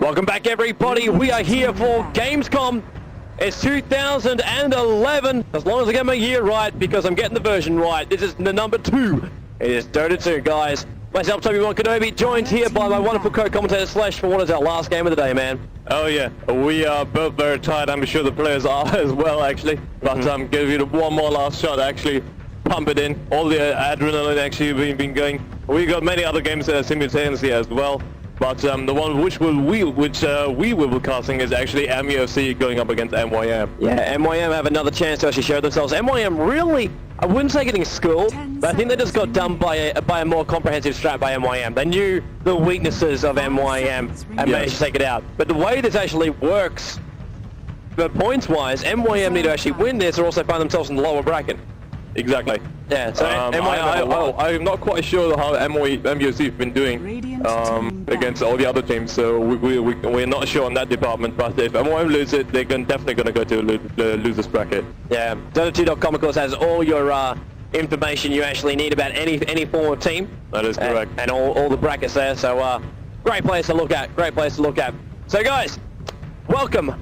Welcome back, everybody. We are here for Gamescom. It's 2011, as long as I get my year right, because I'm getting the version right. This is the number 2. It is Dota 2, guys. Myself, Toby1 Kenobi, joined here by my wonderful co-commentator Slash for what is our last game of the day, man. Oh yeah, we are both very tired. I'm sure the players are as well, actually. But give you one more last shot, actually. Pump it in. All the adrenaline actually been going. We got many other games simultaneously as well. But the one which we will be casting is actually MUFC going up against MYM. Yeah, MYM have another chance to actually show themselves. MYM really, I wouldn't say getting schooled, but I think they just got done by a more comprehensive strat by MYM. They knew the weaknesses of MYM and managed to take it out. But the way this actually works, the points-wise, MYM need to actually win this or also find themselves in the lower bracket. Exactly. Yeah, so I'm not quite sure how MUFC have been doing against all the other teams, so we're not sure on that department, but if MYM lose it, they're definitely going to go to the losers bracket. Yeah, Dota2.com of course has all your information you actually need about any form of team. That is correct. And all the brackets there, so great place to look at, So guys, welcome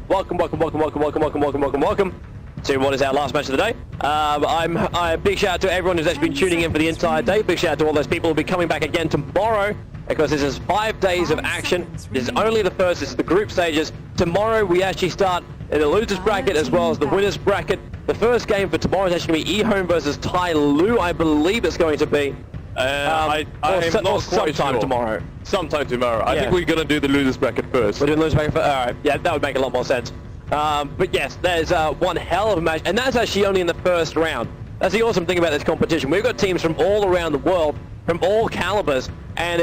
to what is our last match of the day. A big shout out to everyone who's actually been tuning in for the entire day. Big shout out to all those people who will be coming back again tomorrow, because this is 5 days of action. This is only the first, this is the group stages. Tomorrow we actually start in the losers bracket as well as the winners bracket. The first game for tomorrow is actually going to be eHome versus Tai Lu, I believe it's going to be. I'm not quite sometime sure. tomorrow. Sometime tomorrow. I think we're going to do the losers bracket first. We're doing the losers bracket first? Alright, yeah, that would make a lot more sense. But yes, there's one hell of a match, and that's actually only in the first round. That's the awesome thing about this competition. We've got teams from all around the world, from all calibers, and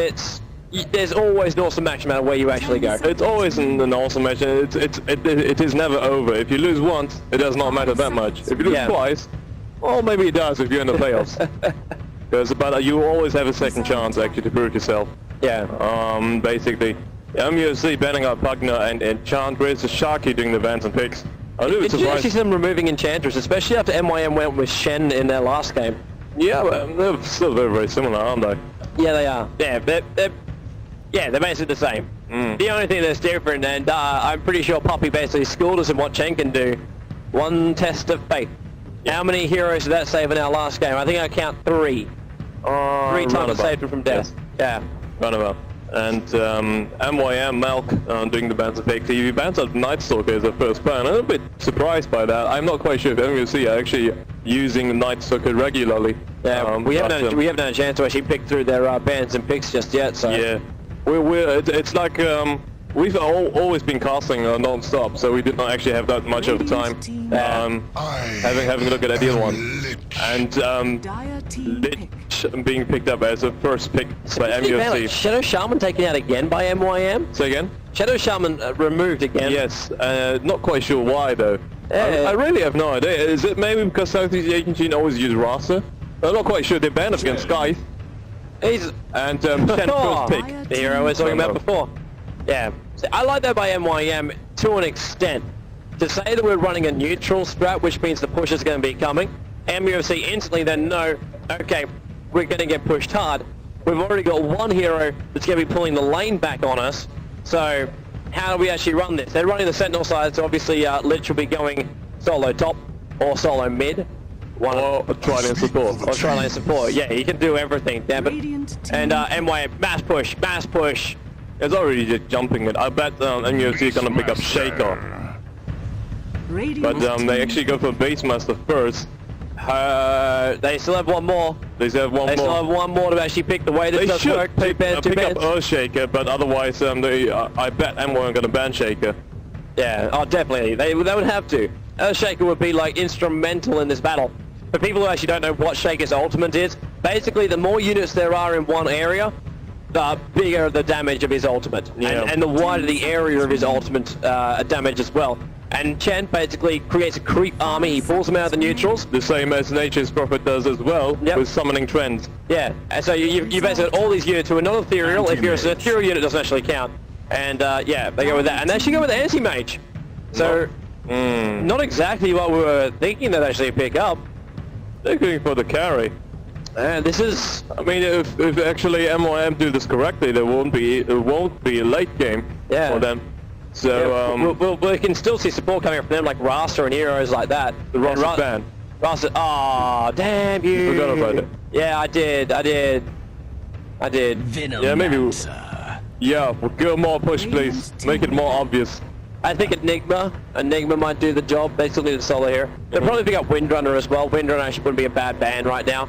there's always an awesome match no matter where you actually go. It's always an awesome match, and it is never over. If you lose once, it does not matter that much. If you lose twice, well, maybe it does if you're in the playoffs. But you always have a second chance actually to prove yourself. Yeah. Basically. MUFC banning out Pugner and Enchantress, Sharky doing the bans and picks. Did you actually see them removing Enchantress, especially after MYM went with Shen in their last game? Yeah, but they're still very, very similar, aren't they? Yeah, they are. Yeah, they're basically the same. The only thing that's different, and I'm pretty sure Poppy basically schooled us in what Chen can do. One test of faith. How many heroes did that save in our last game? I think I count 3. 3 times I saved him from death. Yeah. Runabout. And MYM, Malk, doing the bans of pick. He bans out Night Stalker as a first ban. I'm a bit surprised by that. I'm not quite sure if MUFC are actually using Night Stalker regularly. Yeah, we haven't had a chance to actually pick through their bans and picks just yet. So yeah, it's like we've always been casting non-stop, so we did not actually have that much of the time. Having a look at the other one, and Lich being picked up as a first pick by MUFC. Shadow Shaman taken out again by MYM. Say again? Shadow Shaman removed again. Yes, not quite sure why though. I really have no idea. Is it maybe because Southeast Asian team always use Rasa? I'm not quite sure. They banned us against Scythe. And Chen first pick. The hero I was talking about before. Yeah, so I like that by MYM to an extent. To say that we're running a neutral strat, which means the push is going to be coming, MUFC instantly then know, okay, we're going to get pushed hard. We've already got one hero that's going to be pulling the lane back on us, so how do we actually run this? They're running the Sentinel side, so obviously Lich will be going solo top or solo mid. Or tri-lane support. Or tri-lane support, yeah, he can do everything, damn it. And MYM, mass push. It's already just jumping it. I bet MUFC is going to pick up Shaker. But they actually go for Basemaster first. They still have one more. They still have one more To actually pick the way this does work. Pick up Earthshaker, but otherwise I bet MYM are going to ban Shaker. Yeah, oh definitely. They would have to. Earthshaker would be like instrumental in this battle. For people who actually don't know what Shaker's ultimate is, basically the more units there are in one area, the bigger the damage of his ultimate. Yeah. And the wider the area of his ultimate damage as well. And Chen basically creates a creep army, he pulls them out of the neutrals. The same as Nature's Prophet does as well, with summoning trends. Yeah, and so you basically all these units who are not ethereal. If you're an ethereal unit, it doesn't actually count. And yeah, they go with that. And they actually go with Anti-Mage. So, not exactly what we were thinking they'd actually pick up. They're going for the carry. This is... I mean, if actually MYM do this correctly, it won't be a late game for them. So we can still see support coming from them, like Rasta and heroes like that. the Ross band. Rasta, oh damn you! You forgot about it. Yeah, I did. Venom. Yeah, maybe. Yeah, we'll go more push, please. Make it more obvious. I think Enigma might do the job. They still need a solo here. They'll probably pick up Windrunner as well. Windrunner actually wouldn't be a bad ban right now,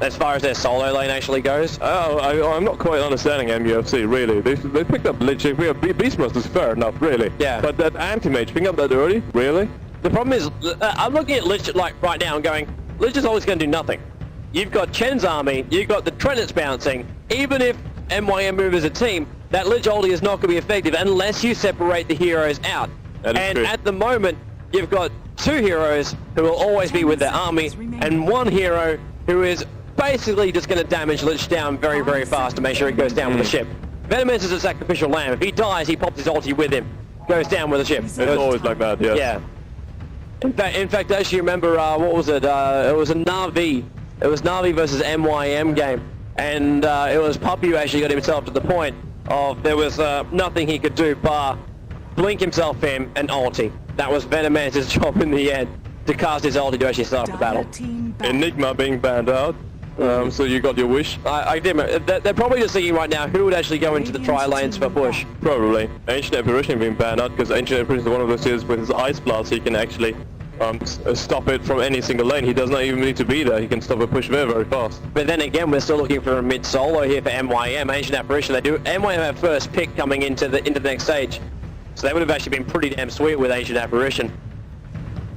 as far as their solo lane actually goes. Oh, I'm not quite understanding MUFC, really. They picked up Lich. Beastmaster's fair enough, really. Yeah. But that anti-mage, picking up that early? Really? The problem is, I'm looking at Lich like right now and going, Lich is always going to do nothing. You've got Chen's army, you've got the Trinit's bouncing. Even if MYM move as a team, that Lich ulti is not going to be effective unless you separate the heroes out. That is true. At the moment, you've got 2 heroes who will always be with their army, and 1 hero who is basically just going to damage Lich down very, very fast to make sure he goes down with the ship. Venomous is a sacrificial lamb. If he dies, he pops his ulti with him, goes down with the ship. It's always like that, yes. Yeah. In fact, actually remember, what was it? It was a Na'Vi. It was Na'Vi versus MYM game. And it was Puppy who actually got himself to the point of there was nothing he could do bar blink himself in and ulti. That was Venomance's job in the end, to cast his ulti to actually start the battle. Enigma being banned out. So you got your wish? I did. They're probably just thinking right now who would actually go into the tri lanes for push. Probably. Ancient Apparition being banned out because Ancient Apparition is one of those heroes with his Ice Blast. He can actually stop it from any single lane. He does not even need to be there. He can stop a push very, very fast. But then again, we're still looking for a mid solo here for MYM. Ancient Apparition. MYM have first pick coming into the next stage, so they would have actually been pretty damn sweet with Ancient Apparition.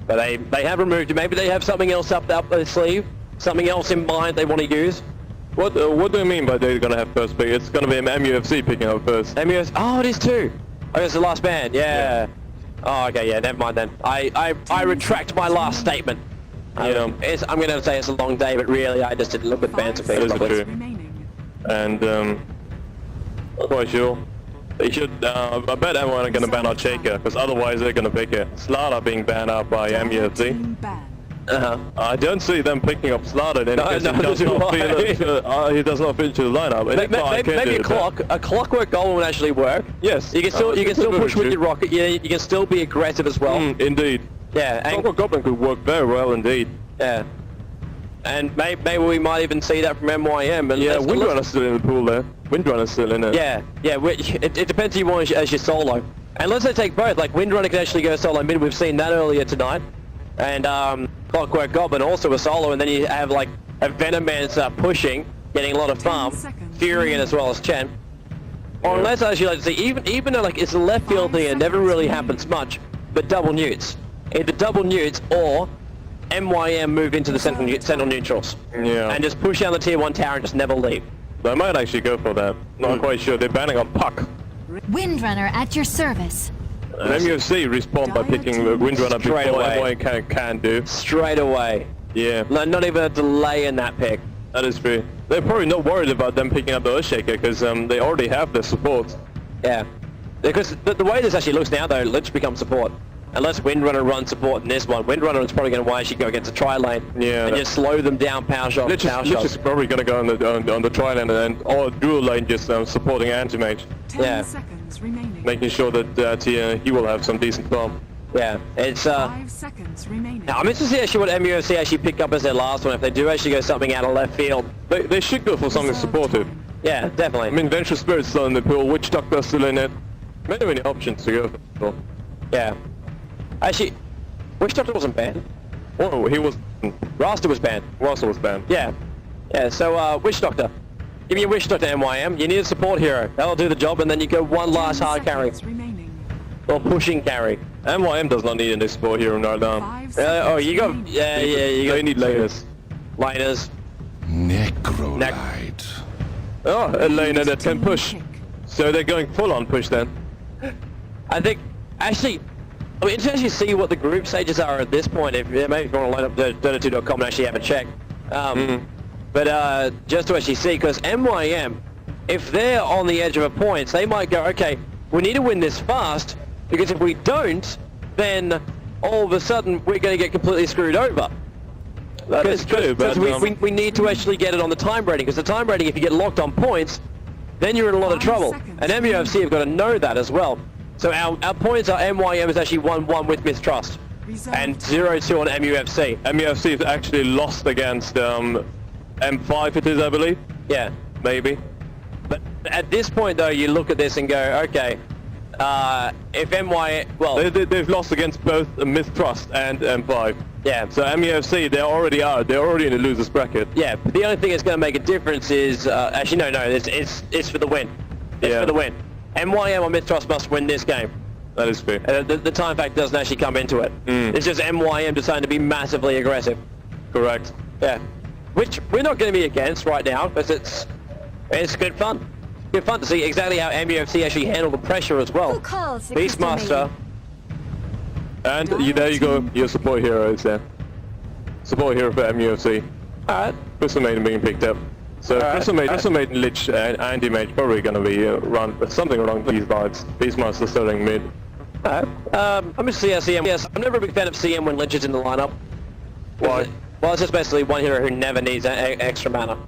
But they have removed it. Maybe they have something else up their sleeve. Something else in mind they want to use. What do you mean by they're gonna have first pick? It's gonna be MUFC picking up first. MUFC. Oh, it is too. Oh, it's the last band. Yeah. Oh, okay. Yeah. Never mind then. I retract my last statement. Yeah. I'm gonna say it's a long day, but really, I just didn't look at bands of things. That is true. And not quite sure. They should. I bet everyone are gonna ban out Shaker because otherwise they're gonna pick it. Slaughter being banned out by MUFC. I don't see them picking up Slaughter then because he does not fit into the lineup. Maybe a clockwork goal would actually work. Yes. You can still push with your rocket. Yeah, you can still be aggressive as well. Indeed. Yeah. And Clockwork Goblin could work very well indeed. Yeah. And maybe we might even see that from MYM. And yeah, Windrunner's still in the pool there. Windrunner's still in it. Yeah. It depends who you want as your solo. And let's say take both. Like Windrunner can actually go solo mid. We've seen that earlier tonight. And Clockwork Goblin also a solo, and then you have like a Venomancer pushing, getting a lot of farm, Furion as well as Chen. Or unless actually like to see, even though like it's a left field thing, it never really happens much, but double newts. Either double newts or MYM move into the central neutrals. Yeah. And just push down the tier 1 tower and just never leave. They might actually go for that. Not quite sure. They're banning on Puck. Windrunner at your service. MUFC respawn by picking Windrunner before MYM can do. Straight away. Yeah. Not even a delay in that pick. That is true. They're probably not worried about them picking up the Earthshaker because they already have their support. Yeah. Because the way this actually looks now though, Lich becomes support. Unless Windrunner runs support in this one, Windrunner is probably going to actually go against a tri-lane and just slow them down, power shot, Lich is probably going to go on the tri-lane and or dual lane just supporting anti-mage. 10 seconds remaining. Making sure that he will have some decent farm. Yeah, it's 5 seconds remaining. Now I'm interested to see actually what MUFC actually pick up as their last one if they do actually go something out of left field. They should go for something supportive. Yeah, definitely. I mean, Venture Spirit's still in the pool, Witch Doctor's still in it. Many options to go for. Yeah. Actually, Witch Doctor wasn't banned. Oh, he was. Rasta was banned. Rasta was banned. Yeah. Yeah, so Witch Doctor. Give me a Witch Doctor MYM. You need a support hero. That'll do the job, and then you go one last hard carry. Or pushing carry. MYM does not need any support hero right now. Oh, you got... Yeah, you got... They need laners. Laners. Necrolite. Oh, a laner that can push. So they're going full on push then. I think... Actually... I mean, to actually see what the group stages are at this point, if maybe if you want to line up Dota2.com and actually have a check. But just to actually see, because MYM, if they're on the edge of a point, they might go, okay, we need to win this fast, because if we don't, then all of a sudden we're going to get completely screwed over. That is true, but we need to actually get it on the time rating, because the time rating, if you get locked on points, then you're in a lot of trouble. And MUFC have got to know that as well. So our points are MYM is actually 1-1 with Mistrust. Reserve. And 0-2 on MUFC. MUFC has actually lost against M5 it is, I believe. Yeah. Maybe. But at this point, though, you look at this and go, okay, if well, They've lost against both Mistrust and M5. yeah, So MUFC, they're already in the losers bracket. yeah. But the only thing that's going to make a difference is actually no, it's for the win. It's for the win. MYM or Mistrust must win this game. That is fair. The time factor doesn't actually come into it. It's just MYM deciding to be massively aggressive. Correct. Yeah, which we're not going to be against right now, because it's good fun. Good fun to see exactly how MUFC actually handle the pressure as well. Who calls the Beastmaster. And there you go, your support hero is there. Support hero for MUFC. Alright. Crystal Maiden being picked up. So Crystal Maiden, Lich, and Anti-Mage probably going to be something along these vibes. Beastmaster starting mid. Alright. I'm going to see CM. Yes, I'm never a big fan of CM when Lich is in the lineup. Why? Well, it's just basically one hero who never needs extra mana.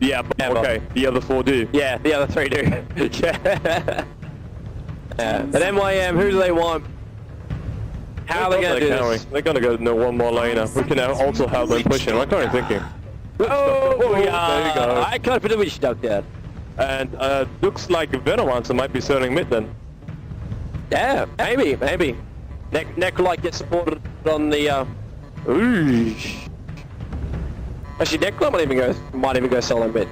Yeah, but Never. okay, the other 4 do. Yeah, the other 3 do. Yeah. But MYM, who do they want? How are they going to do this? They're going to go no one more laner. We can also have them pushing. What are you thinking? Oh, yeah. There you go. I can't believe we stuck there. And looks like Venomancer might be starting mid then. Yeah, maybe. Necrolite gets supported on the. Oosh. Actually, Necrolite might even go solo mid.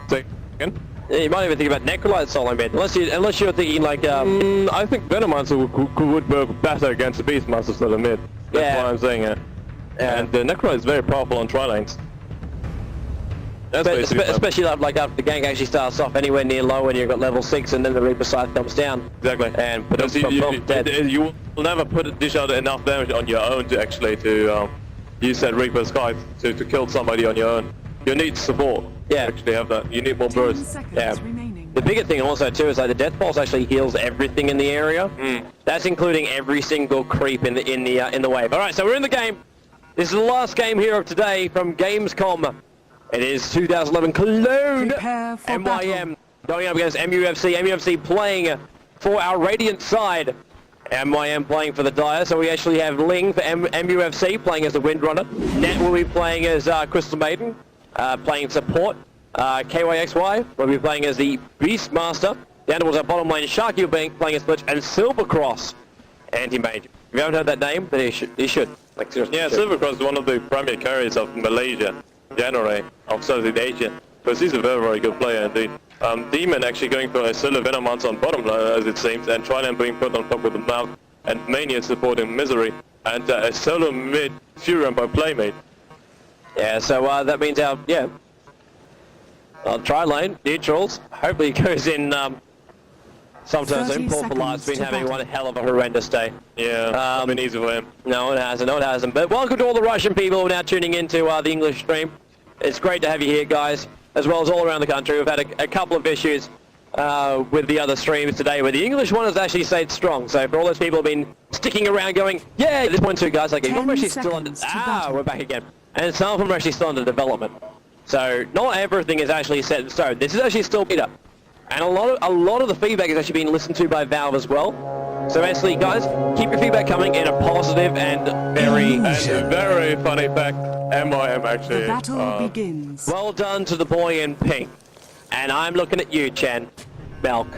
Say again? Yeah, you might even think about Necrolite solo mid, unless you're thinking like. I think Venomancer would work better against the Beastmaster solo mid. That's why I'm saying it. Yeah. And Necrolite is very powerful on tri-lanes. Especially like after the gank actually starts off anywhere near low when you've got level 6 and then the Reaper Scythe comes down. Exactly. And you will never dish out enough damage on your own to actually use that Reaper Scythe to kill somebody on your own. You need support to actually have that. You need more burst. Yeah. The bigger thing also too is like the Death Pulse actually heals everything in the area. That's including every single creep in the wave. All right, so we're in the game. This is the last game here of today from Gamescom. It is 2011 Cologne. MYM going up against MUFC. MUFC playing for our Radiant side. MYM playing for the Dire. So we actually have Ling for MUFC playing as the Windrunner. Net will be playing as Crystal Maiden, playing support. KYXY will be playing as the Beastmaster. Down towards our bottom lane, Sharky will be playing as Glitch, and Silvercross, Anti-Mage. If you haven't heard that name, then you should. Like, seriously. Yeah, Silvercross is one of the premier carriers of Malaysia, generally, of Southeast Asia. Because he's a very, very good player indeed. Demon actually going for a solo Venomancer on bottom as it seems, and Trident being put on top with the mouth, and Mania supporting Misery, and a solo mid Furion by Playmate. Yeah, so that means our tri-lane, neutrals, hopefully goes in sometime soon. Paul Polite's been having one hell of a horrendous day. Yeah, not been easy for him. No, it hasn't. But welcome to all the Russian people who are now tuning into the English stream. It's great to have you here, guys, as well as all around the country. We've had a couple of issues with the other streams today, where the English one has actually stayed strong. So for all those people who've been sticking around going, yeah, at this point too, guys, like, you're actually still under... we're back again. And some of them are actually still under development. So not everything is actually set in stone. This is actually still beta. And a lot of the feedback is actually being listened to by Valve as well. So basically, guys, keep your feedback coming in a positive and very funny fact. MYM actually. The battle begins. Well done to the boy in pink. And I'm looking at you, Chen. Milk.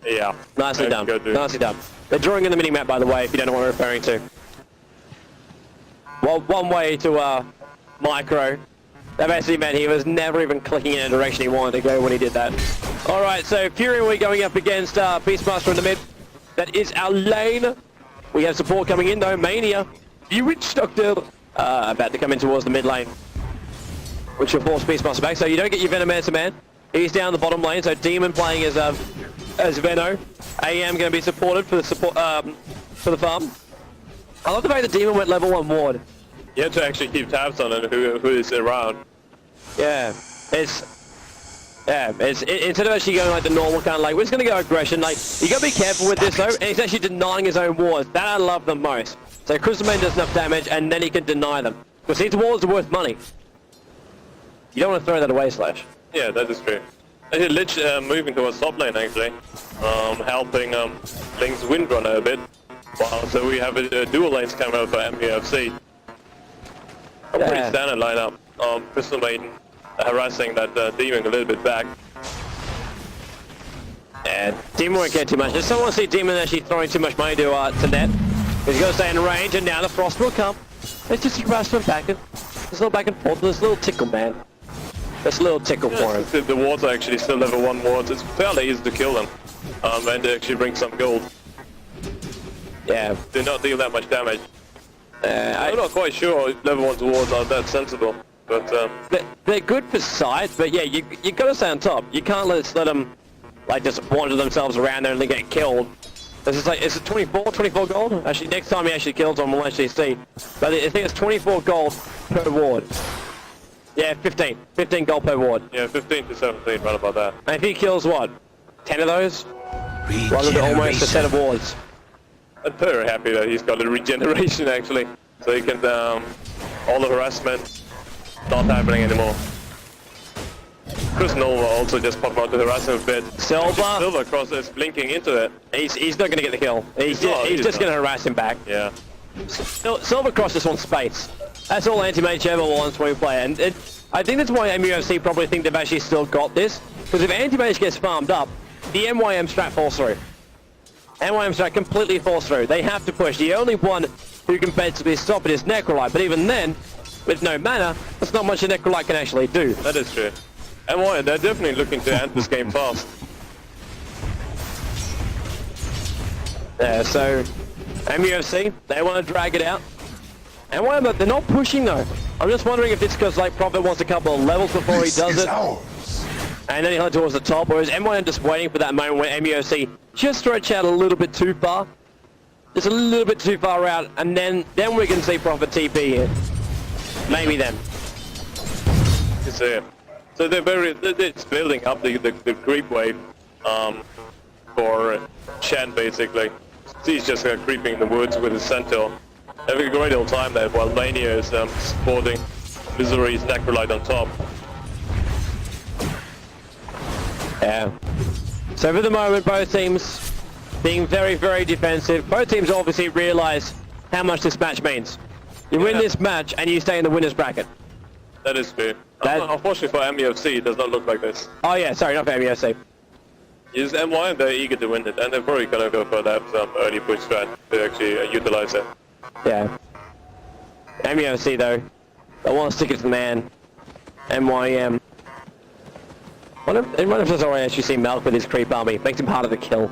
Yeah. Nicely done. Nicely done. They're drawing in the mini-map, by the way, if you don't know what I'm referring to. Well, one way to micro. That basically meant he was never even clicking in a direction he wanted to go when he did that. Alright, so Fury we're going up against Beastmaster in the mid. That is our lane. We have support coming in though. Mania. You witch stuck there. About to come in towards the mid lane. Which will force Beastmaster back. So you don't get your Venomancer man. He's down the bottom lane. So Demon playing as Veno. AM going to be supported for the for the farm. I love the fact that Demon went level 1 ward. You have to actually keep tabs on it, who is around. Yeah, it's instead of actually going like the normal kind of like, we're just going to go aggression, like, you got to be careful with this though, and he's actually denying his own wards. That I love the most. So Crystal Maiden does enough damage, and then he can deny them. Because his wards are worth money. You don't want to throw that away, Slash. Yeah, that is true. Actually, Lich moving towards top lane actually, helping Link's Windrunner a bit. Wow, so we have a dual lanes coming out for MUFC. A pretty standard lineup. Crystal Maiden harassing that Demon a little bit back. Yeah, Demon won't get too much. I just don't want to see Demon actually throwing too much money to net. He's got to stay in range, and now the Frost will come. It's just a harassment back and there's a little back and forth. There's a little tickle, man. That's a little tickle for him. The wards are actually still level 1 wards. It's fairly easy to kill them, and they actually bring some gold. Yeah. Do not deal that much damage. I'm not quite sure if level 1 wards are that sensible, but they're good for sight, but yeah, you got to stay on top. You can't let them like just wander themselves around there and they get killed. This is like, is it 24 gold? Actually, next time he actually kills them, we'll actually see. But I think it's 24 gold per ward. Yeah, 15 gold per ward. Yeah, 15 to 17, right about that. And if he kills what, 10 of those? Rather than almost a set of wards. I'm very happy that he's got a regeneration actually, so he can all the harassment not happening anymore. Chris Nova also just popped out the harassment a bit. Silver Cross is blinking into it. He's not going to get the kill. He's just going to harass him back. Yeah. Silver Cross just wants space. That's all Anti-Mage ever wants when we play. And I think that's why MUFC probably think they've actually still got this. Because if Anti-Mage gets farmed up, the MYM strat falls through. MYM strat completely falls through. They have to push. The only one who can basically stop it is Necrolite. But even then, with no mana, there's not much a Necrolite can actually do. That is true. MYM, they're definitely looking to end this game fast. Yeah, so MUFC, they want to drag it out. MYM, they're not pushing though. I'm just wondering if it's because like Prophet wants a couple of levels before he does it. And then he'll head towards the top, whereas MYM just waiting for that moment where MUFC just stretch out a little bit too far. Just a little bit too far out, and then we can see Prophet TP here. Maybe then. You see it. So it's building up the creep wave for Shen basically. He's just creeping in the woods with his centaur. Having a great old time there while Lania is supporting Misery's Necrolite on top. Yeah. So for the moment, both teams being very, very defensive. Both teams obviously realize how much this match means. You win this match and you stay in the winner's bracket. That is true. Unfortunately for MUFC, it does not look like this. Oh yeah, sorry, not for MUFC. Is MYM, they're eager to win it, and they're probably gonna go for that early push strat to actually utilize it. Yeah. MUFC though, they want to stick it to the man. MYM. What if there's already actually seen Malk with his creep army? Makes him part of the kill.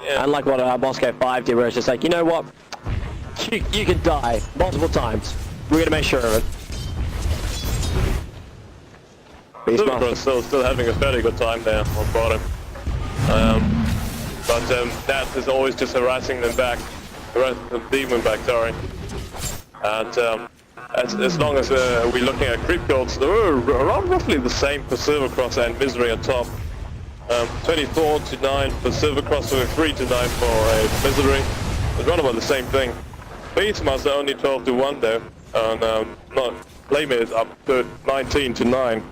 Yeah. Unlike what Moscow 5 did, where it's just like, you know what? You can die multiple times. We're gonna make sure of it. Still having a fairly good time there on bottom. But Nat is always just harassing them back, harassing the demon back, sorry. And as long as we're looking at creep golds, they're around roughly the same for Silvercross and Misery on top. 24 to 9 for Silvercross, 3 to 9 for Misery. It's around about the same thing. Beastmaster only 12 to 1 though, and Playmate is up to 19 to 9.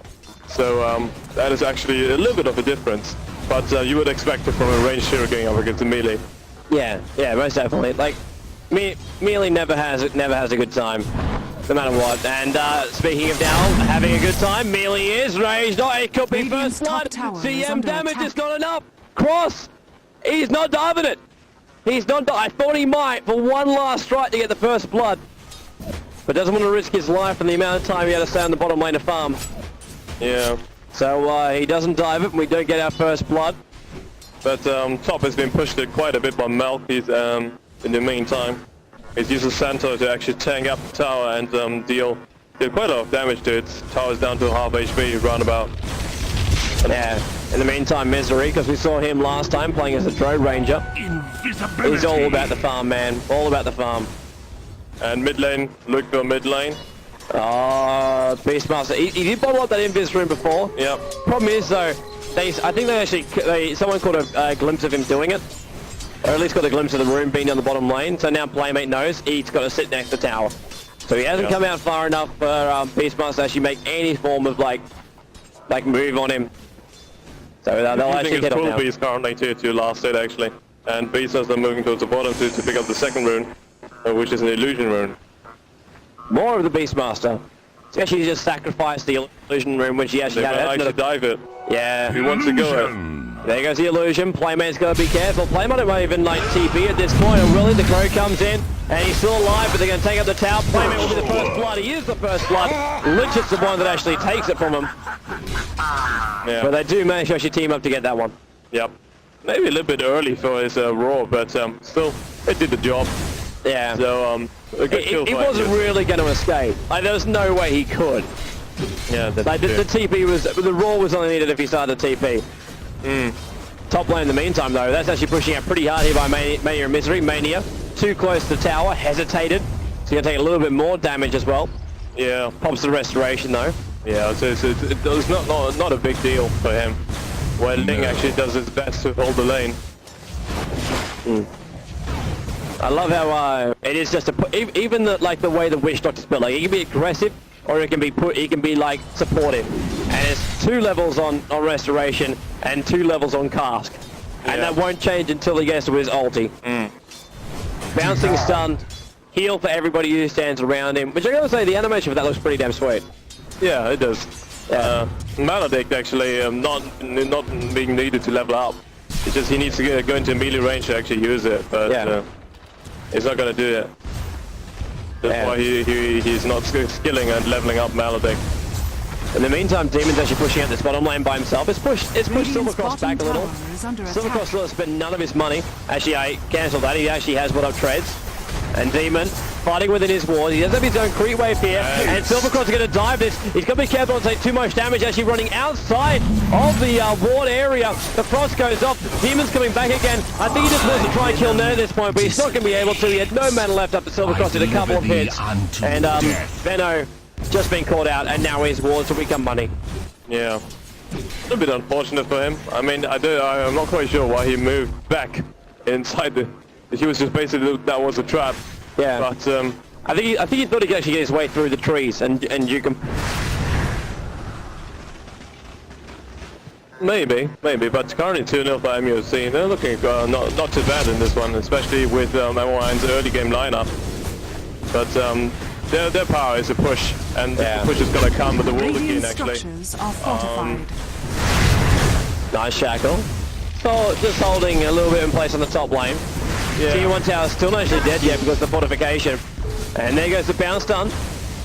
So that is actually a little bit of a difference, but you would expect it from a ranged hero going up against a melee. Yeah, most definitely. Like, melee never has a good time, no matter what. And speaking of now having a good time, melee is ranged. Oh, it could be first blood. CM damage is not enough. Cross, he's not diving it. He's not. I thought he might for one last strike to get the first blood, but doesn't want to risk his life and the amount of time he had to stay on the bottom lane to farm. Yeah. So he doesn't dive it and we don't get our first blood. But top has been pushed quite a bit by Malk. He's in the meantime. He's using Santo to actually tank up the tower and deal quite a lot of damage to it. Tower's down to half HP roundabout. Yeah. In the meantime, Misery, because we saw him last time playing as a Drone Ranger. He's all about the farm, man. All about the farm. And mid lane, look for mid lane. Beastmaster. He did bottle up that invis room before. Yep. Problem is though, I think someone caught a glimpse of him doing it, or at least got a glimpse of the room being on the bottom lane. So now Playmate knows he's got to sit next to tower. So he hasn't come out far enough for Beastmaster to actually make any form of like move on him. So they'll actually Using get his up full now. beast currently to last hit actually. And Beastars are moving towards the bottom to pick up the second rune, which is an illusion rune. More of the Beastmaster. He's actually just sacrificed the illusion rune, which he actually They had. might actually dive it. Yeah. He wants to go it. There goes the illusion. Playmate's got to be careful. Playmate might even like TP at this point. And really, the crow comes in, and he's still alive, but they're going to take up the tower. Playmate will be the first blood. He is the first blood. Lich is the one that actually takes it from him. Yeah. But they do manage to actually team up to get that one. Yep. Maybe a little bit early for his roar, but still, it did the job. Yeah. So, a good kill He for wasn't MUFC. really going to escape. Like, there was no way he could. Yeah, that's Like, the true. TP was... The roar was only needed if he started the TP. Top lane in the meantime, though, that's actually pushing out pretty hard here by Mania and Misery. Mania, too close to the tower, hesitated. So he's going to take a little bit more damage as well. Yeah. Pops the restoration, though. Yeah, so it's not a big deal for him. Where Ling actually does his best to hold the lane. I love how it is just even the way the Wish Doctor's built. Like, he can be aggressive, or he can be like supportive. And it's 2 levels on restoration and 2 levels on cask, and Yeah. that won't change until he gets to his ulti. Bouncing stun, heal for everybody who stands around him. Which I gotta say, the animation for that looks pretty damn sweet. Yeah, it does. Yeah. Maledict actually not being needed to level up. It's just he needs to go into melee range to actually use it, but Yeah. he's not going to do it. That's Yeah. why he's not skilling and leveling up Maledict. In the meantime, Demon's actually pushing out this bottom lane by himself. It's pushed Silvercross back a little. Silvercross still has spent none of his money. Actually, I cancelled that. He actually has what up treads. And Demon fighting within his ward. He does have his own creep wave here. And Silvercross is going to dive this. He's got to be careful not to take too much damage. Actually running outside of the ward area. The frost goes off. Demon's coming back again. I think he just wants to try and kill Nerd at this point, but he's not going to be able to. He had no mana left after Silvercross did a couple of hits. And Benno just been called out, and now his wards will become money. Yeah. A little bit unfortunate for him. I mean, I'm not quite sure why he moved back inside the... He was just basically, that was a trap. Yeah. But, I think he thought he could actually get his way through the trees, and you can... maybe, but currently 2-0 for MUFC. They're looking not too bad in this one, especially with MYM's early game lineup. But their power is a push, and the push is going to come with the wall again, Radiant actually. structures are fortified. Nice shackle. So just holding a little bit in place on the top lane. Yeah. Tier 1 tower still not actually dead yet because of the fortification. And there goes the bounce stun.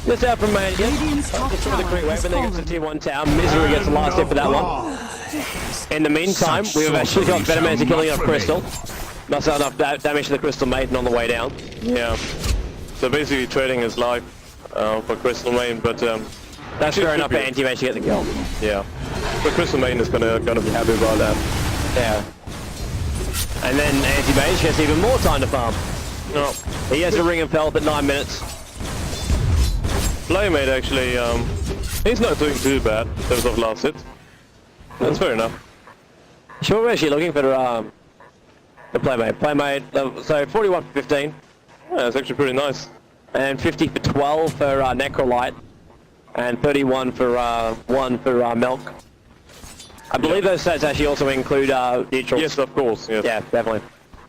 Just out from Mania. Radiant's top Just through the tower creep wave, is and there goes the fallen. Tier 1 tower. Misery gets the last hit for that one. In the meantime, we've actually got Venomancer killing off Crystal. Not so enough damage to the Crystal Maiden on the way down. Yeah. So basically trading his life for Crystal Main, but That's fair enough for Anti-Mage to get the kill. yeah. But Crystal Main is gonna be happy about that. Yeah. And then Anti-Mage gets even more time to farm. No. He has a Ring of Health at 9 minutes. Playmate actually, he's not doing too bad in terms of last hit. That's fair enough. Sure, we're actually looking for the Playmate. Playmate, so 41 for 15. Yeah, that's actually pretty nice. And 50 for 12 for Necrolite. And 31 for 1 for Milk. I believe those stats actually also include neutrals. Yes, of course. Yes. Yeah, definitely.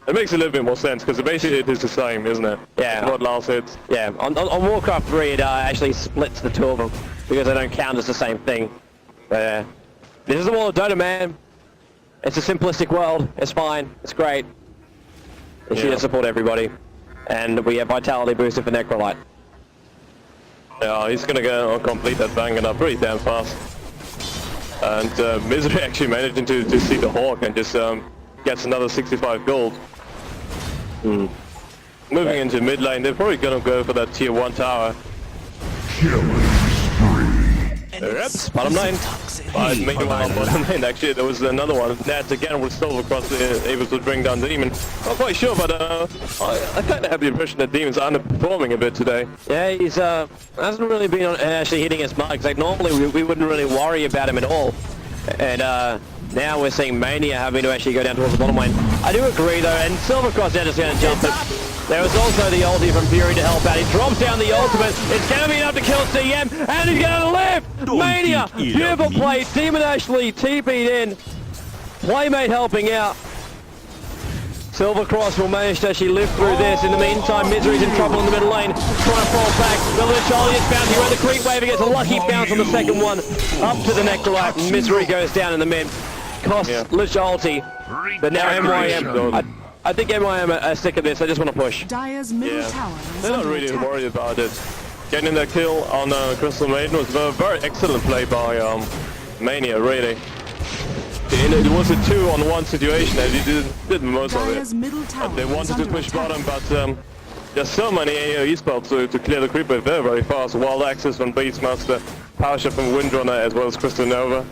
It makes a little bit more sense because basically it is the same, isn't it? Yeah. It's not last hits. Yeah, on Warcraft 3 it actually splits the 2 of them because they don't count as the same thing. But this is the world of Dota, man. It's a simplistic world. It's fine. It's great. It's here to support everybody. And we have Vitality boosted for Necrolite. Yeah, he's gonna go and complete that bang up pretty damn fast. And Misery actually managing to see the Hawk and just gets another 65 gold. Moving into mid lane, they're probably gonna go for that tier 1 tower. Yep, bottom lane. Meanwhile, bottom lane actually, there was another one. Nats again was still across able to bring down Demon. Not quite sure, but I kind of have the impression that Demon's underperforming a bit today. Yeah, he's hasn't really been actually hitting his marks. Like normally we wouldn't really worry about him at all. And now we're seeing Mania having to actually go down towards the bottom lane. I do agree though, and Silvercross now just going to jump it. There was also the ulti from Fury to help out. He drops down the ultimate. It's going to be enough to kill CM, and he's going to live! Mania! Beautiful play. Demon actually TP'd in. Playmate helping out. Silvercross will manage to actually live through this. In the meantime, Misery's in trouble in the middle lane. Trying to fall back. Village Charlie is bouncing around the creep wave. He gets a lucky bounce on the second one. Up to the Necrolite. Misery goes down in the mid. Costs Lich ulti. But now MYM. I think MYM are sick of this. I just want to push. Dyer's middle tower is They're not under really attack. worried about it. Getting that kill on Crystal Maiden was a very excellent play by Mania, really. It was a 2-on-1 situation and he did most of Dyer's it. middle tower They is wanted to under push attack. bottom, but there's so many AoE spells to clear the creep wave very, very fast. Wild Access from Beastmaster, Power Shot from Windrunner, as well as Crystal Nova.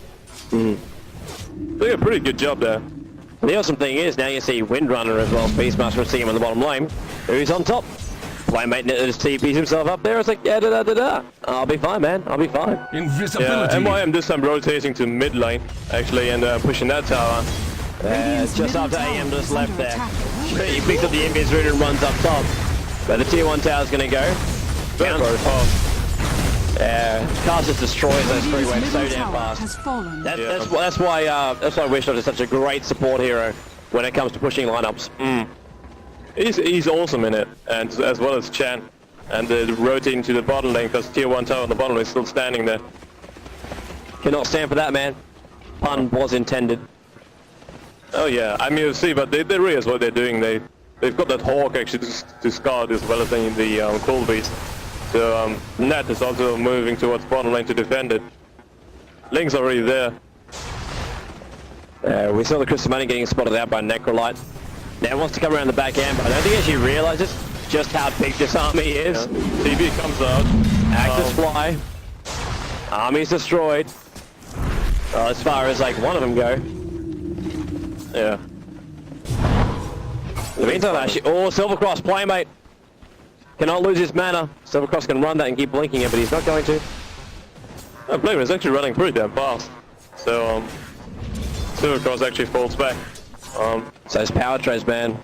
They did a pretty good job there. The awesome thing is now you see Windrunner as well as Beastmaster and see him on the bottom lane. Who's on top? Playmate just TPs himself up there. It's like, yeah, da-da-da-da. I'll be fine, man. I'll be fine. Yeah, MYM this time rotating to mid lane, actually, and pushing that tower. Radiant's Just middle after tower AM is just left under there. attack. He picks up the Invis route and runs up top. But the tier 1 tower's going to go. Very, very fast. Cast just destroys those three Radiant's waves so middle damn tower fast. has fallen. That's why Wishnote is such a great support hero when it comes to pushing lineups. He's awesome in it, and as well as Chan. And rotating to the bottom lane, because tier 1 tower on the bottom lane is still standing there. Cannot stand for that, man. Pun was intended. Oh yeah, I'm MUFC, but they realize what they're doing. They've got that Hawk actually to scout as well as the Cool Beast. So Nat is also moving towards bottom lane to defend it. Link's already there. We saw the Crystal Money getting spotted out by Necrolite. Now wants to come around the back end, but I don't think he actually realizes just how big this army is. TB comes out. Actors fly. Army's destroyed. Well, as far as like one of them go. Yeah. In the meantime, actually, Silvercross, Playmate. Cannot lose his mana. Silvercross can run that and keep blinking it, but he's not going to. Playmate is actually running pretty damn fast. So Silvercross actually falls back. So those power trays, man.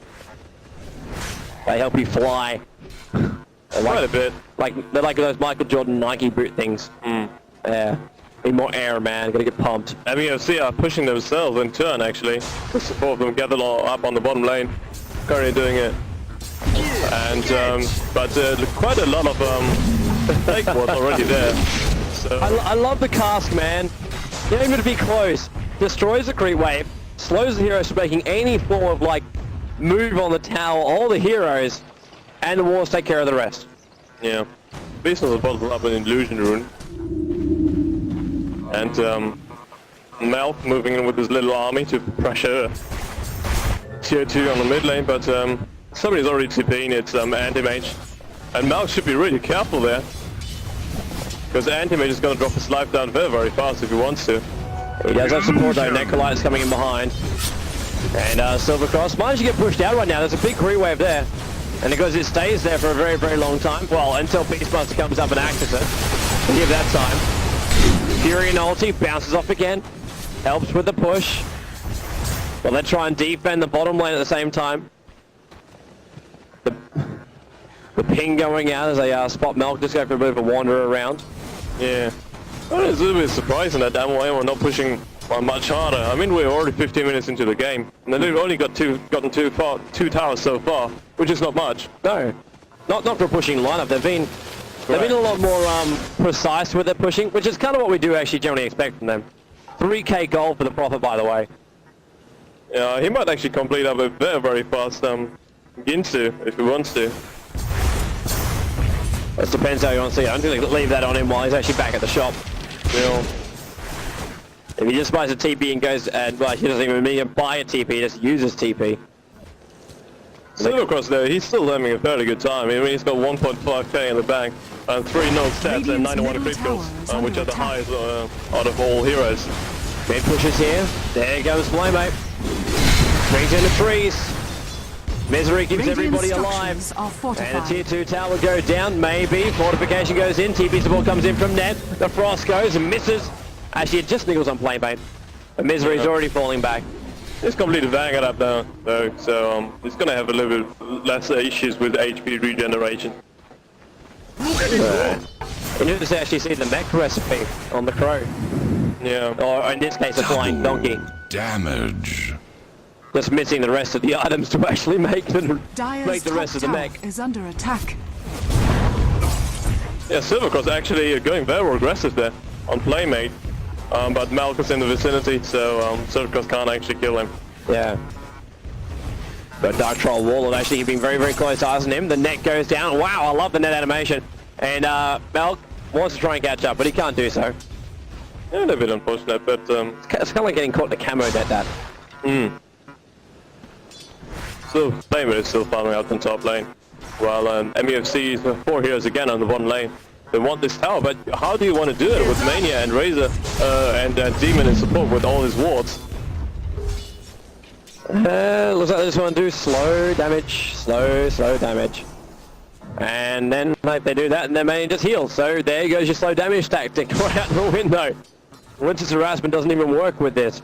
They help you fly. Quite a bit. They're like those Michael Jordan Nike boot things. Yeah. Need more air, man. Gotta get pumped. MUFC are pushing themselves in turn, actually. The support them gather up on the bottom lane. Currently doing it. And, but quite a lot of fake was already there. So I love the cask, man. You don't even to be close. Destroys the creep wave. Slows the heroes from making any form of, like, move on the tower. All the heroes. And the walls take care of the rest. yeah. Beast was bottled up an illusion rune. And Malk moving in with his little army to pressure tier 2 on the mid lane, but somebody's already TPing it, anti-mage. And Malk should be really careful there. Because anti-mage is going to drop his life down very, very fast if he wants to. He does have support though. Necrolite's coming in behind. And Silvercross managed to get pushed out right now. There's a big creep wave there. And because it stays there for a very, very long time. Well, until Beastmaster comes up and axes it. Give that time. Fury and ulti bounces off again. Helps with the push. Well, they try and defend the bottom lane at the same time. The ping going out as they spot Milk just go for a bit of a wander around. Yeah. Well, it's a little bit surprising that MYM are not pushing much harder. I mean, we're already 15 minutes into the game, and they've only gotten two towers so far, which is not much. No, not for a pushing lineup. They've been a lot more precise with their pushing, which is kind of what we do actually generally expect from them. 3k gold for the Prophet, by the way. Yeah, he might actually complete up a very, very fast Ginsu if he wants to. It depends how you want to see it. I'm going to leave that on him while he's actually back at the shop. Yeah. If he just buys a TP and goes, well, he doesn't even need to buy a TP, he just uses TP. Silvercross though, he's still having a fairly good time. I mean, he's got 1.5k in the bank, and 3 known stats and 91 crit kills, which are the highest out of all heroes. Mid pushes here. There goes Playmate. Brings in the trees. Misery keeps everybody alive. And the tier 2 tower goes down, maybe. Fortification goes in. TP support comes in from Net. The Frost goes and misses. Actually, it just niggles on Playmate. But Misery's already falling back. He's completely Vanguard up now, though, so he's going to have a little bit less issues with HP regeneration. You need to actually see the mech recipe on the Crow. Yeah. Or in this case, a flying donkey. damage. Just missing the rest of the items to actually make the Dyer's rest of the top mech. tower is under attack. Yeah, Silvercross actually going very aggressive there on Playmate. But Malk is in the vicinity, so Silvercross can't actually kill him. Yeah. But Dark Troll Warlord actually keeping very, very close eyes on him. The net goes down. Wow, I love the net animation. And Malk wants to try and catch up, but he can't do so. Yeah, a bit unfortunate, but It's kind of like getting caught in a camo net, that. still Playmate is still farming out in top lane. While MUFC's 4 heroes again on the one lane. They want this tower, but how do you want to do it with Mania and Razor and Demon in support with all his wards? Looks like they just want to do slow damage, slow damage. And then like they do that and then Mania just heals. So there goes your slow damage tactic right out the window. Winter's harassment doesn't even work with this.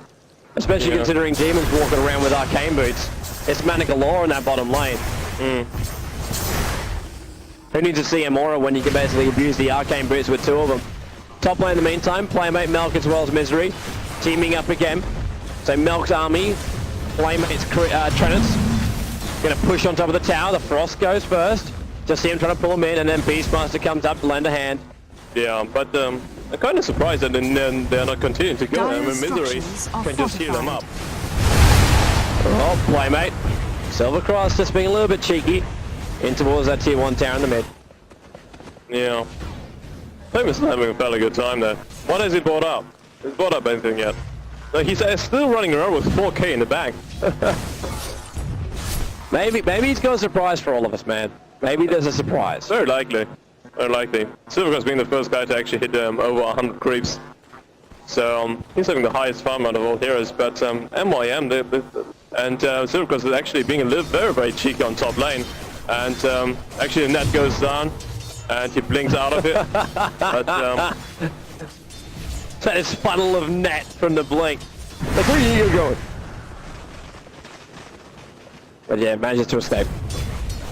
Especially considering Demon's walking around with arcane boots. It's mana galore in that bottom lane. Who needs to see Amora when you can basically abuse the arcane boots with 2 of them? Top lane in the meantime, Playmate, Melk as well as Misery. Teaming up again. So Melk's army, Playmate's Trennis. Gonna push on top of the tower, the Frost goes first. Just see him trying to pull him in and then Beastmaster comes up to lend a hand. Yeah, but I'm kind of surprised that they're not continuing to go. I mean, Misery can just heal them up. Oh, Playmate. Silvercross just being a little bit cheeky. In towards that tier 1 tower in the mid. Yeah. Playmate's having a fairly good time there. What has he brought up? He's brought up anything yet? No, he's still running around with 4k in the bag. Maybe he's got a surprise for all of us, man. Maybe there's a surprise. Very likely. Very likely. Silvercross being the first guy to actually hit over 100 creeps. So he's having the highest farm out of all heroes, but MYM and Silvercross is actually being a little very cheeky on top lane. And actually the net goes down and he blinks out of it. But that is funnel of net from the blink. Like, where are you going? But yeah, manages to escape.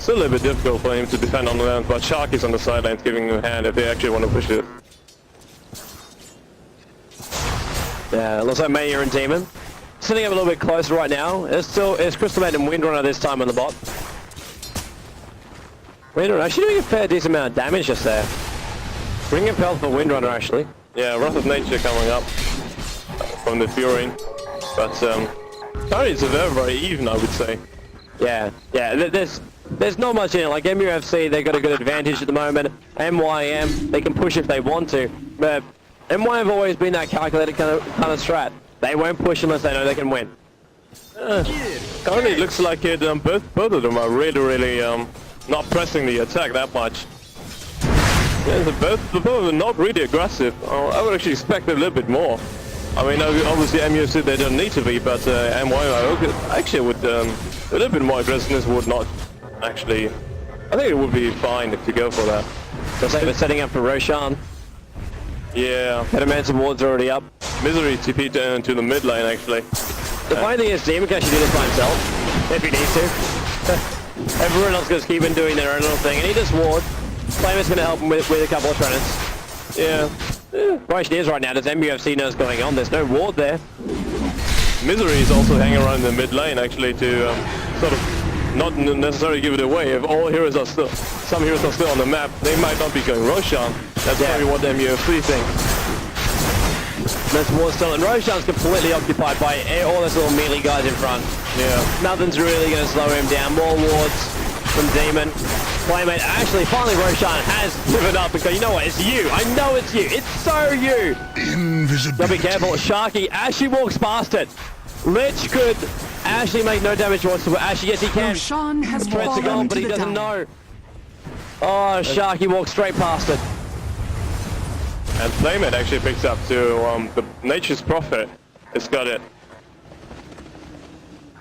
Still a little bit difficult for him to defend on the land, but Sharky's on the sidelines giving him a hand if they actually want to push it. Yeah, looks like Mania and Demon. Sitting up a little bit closer right now. It's Crystal Maiden and Windrunner this time on the bot. Windrunner actually doing a fair decent amount of damage just there. Bring up health for Windrunner actually. Yeah, Wrath of Nature coming up from the Fury. But currently it's very even, I would say. Yeah, there's not much in it. Like MUFC, they've got a good advantage at the moment. MYM, they can push if they want to. But MYM have always been that calculated kind of strat. They won't push unless they know they can win. Currently it looks like both of them are really not pressing the attack that much. Yeah, both of them are not really aggressive. I would actually expect a little bit more. I mean, obviously MUFC they don't need to be, but MYM actually would a little bit more aggressiveness would not actually. I think it would be fine if you go for that. Looks like they're setting up for Roshan. Yeah. Hedomancer ward's already up. Misery TP to the mid lane actually. The funny thing is Demon can actually do this by himself, if he needs to. Everyone else just keep on doing their own little thing, and he just ward. Flamer's going to help him with a couple of Trennis. Yeah. Question is right now, does MUFC know what's going on? There's no ward there. Misery is also hanging around in the mid lane actually to sort of not necessarily give it away. If all heroes are still, some heroes are still on the map, they might not be going Roshan. That's probably what the MUFC thinks. This ward's still, and Roshan's completely occupied by all those little melee guys in front. Yeah. Nothing's really going to slow him down. More wards from Demon. Playmate, actually, finally Roshan has given up and go, you know what, it's you. I know it's you. It's so you. Invisibility. Gotta be careful. Sharky actually walks past it. Lich could actually make no damage whatsoever. Actually, yes, he can. Roshan has Threats a goal, fallen but to he the doesn't tower. know. Oh, Sharky walks straight past it. And Playmate actually picks up to the Nature's Prophet. It's got it.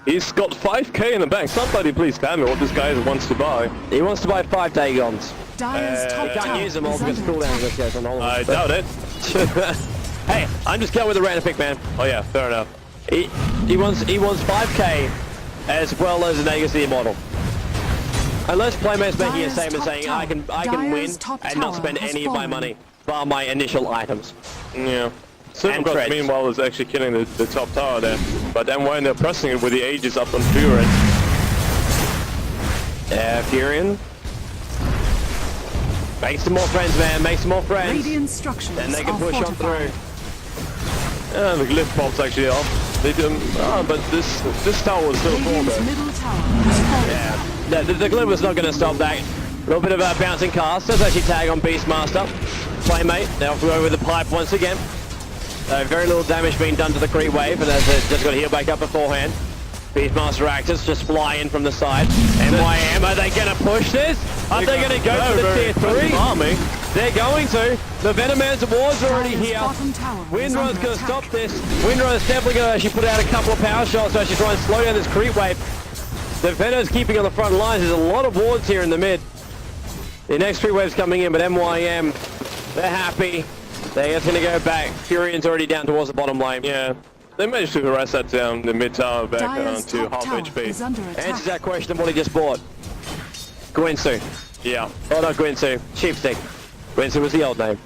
He's got 5k in the bank. Somebody please tell me what this guy wants to buy. He wants to buy 5 Dagons. Dyer's top You can't tower use them all is because under cooldowns attack. just goes on all I of them. doubt it. Hey, I'm just going with a random pick, man. Oh yeah, fair enough. He wants 5k as well as an Aegis the Immortal. Unless Playmate's making a Dyer's statement top saying tower. I can win Dyer's top and not tower spend has any of my fallen. money, bar my initial items. Yeah. Silvercross Treads. meanwhile is actually killing the top tower there. But MYM they're pressing it with the Aegis up on Fury. Yeah, Furion. Make some more friends, man. Make some more friends. Radiant structures And they can are push on fortified. through. Yeah, the glyph pops actually off. They do, but this tower was still full Radiant's though. middle tower has fallen. Yeah, the glyph was not going to stop that. A little bit of a bouncing cast. Does actually tag on Beastmaster. Playmate, now go over the pipe once again. Very little damage being done to the creep wave, and that's just got to heal back up beforehand. Beastmaster actors just fly in from the side. MYM, are they going to push this? Are they going to go for the tier 3? Army. They're going to. The Venoman's Ward's already Dire's here. bottom tower is Windrun's under going to attack. stop this. Windrun's definitely going to actually put out a couple of power shots to actually try and slow down this creep wave. The Venom's keeping on the front lines. There's a lot of wards here in the mid. The next creep wave's coming in, but MYM, they're happy. They're just going to go back. Furion's already down towards the bottom lane. Yeah. They managed to harass that down the mid tower back Dire's to top half tower is HP. under Answers attack. that question of what he just bought. Gwinsu. Yeah. Oh, not Gwinsu. Sheepstick. Gwinsu was the old name.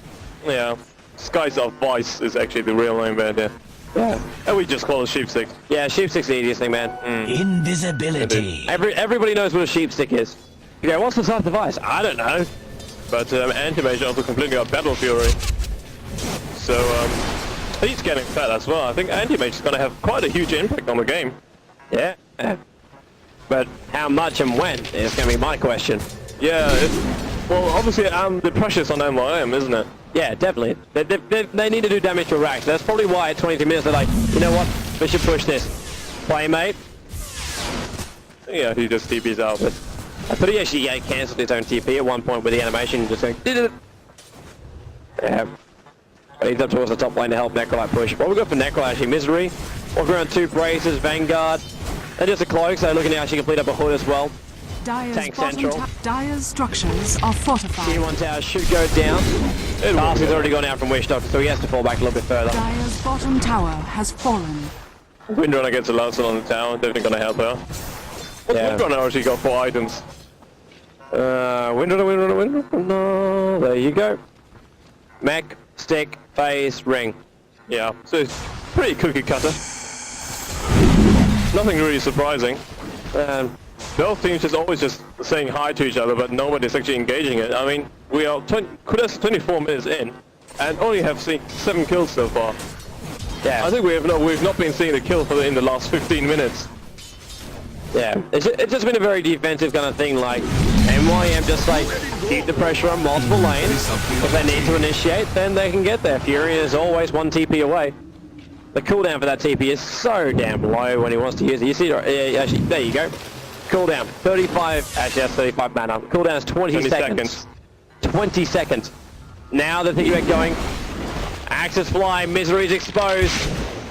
Yeah. Skies of Vice is actually the real name there. Yeah. And we just call it Sheepstick. Yeah, sheepstick's the easiest thing, man. Invisibility. Everybody knows what a sheepstick is. You go, what's the type device? I don't know. But Anti-Mage also completely got Battle Fury. So he's getting fat as well. I think Anti-Mage is going to have quite a huge impact on the game. Yeah. But how much and when is going to be my question. Yeah, well, obviously the pressure's on MYM, isn't it? Yeah, definitely. They need to do damage to Rax. That's probably why at 23 minutes they're like, you know what, we should push this. Playmate. Yeah, he just TP's out. I thought he actually cancelled his own TP at one point with the animation, just going, did it. Yeah. But he's up towards the top lane to help Necrolite push. What we got for Necrolite actually? Misery. Walk around 2 braces, Vanguard. And just a cloak, so looking to actually complete up a hood as well. Dire's Tank bottom central. Dire's structures are fortified. Tier 1 tower should go down. Castl's already gone out from Wish Doctor, so he has to fall back a little bit further. Dire's bottom tower has fallen. Windrunner gets a Lancer on the tower, definitely going to help her. What's Yeah. Windrunner actually got 4 items? Windrunner. No, there you go. Mech, stick, phase, ring. Yeah, so it's pretty cookie cutter. Nothing really surprising. Both teams just always just saying hi to each other, but nobody's actually engaging it. I mean, we are 24 minutes in, and only have seen 7 kills so far. Yeah, I think we've not been seeing the kill in the last 15 minutes. yeah. It's just been a very defensive kind of thing. Like MYM just like keep the pressure on multiple lanes. If they need to initiate, then they can get there. Fury is always 1 TP away. The cooldown for that TP is so damn low when he wants to use it. You see, actually, there you go. Cooldown 35. Actually, that's 35 mana. Cooldown is 20 seconds. 20 seconds. Now they're thinking about going. Axis fly. Misery's exposed.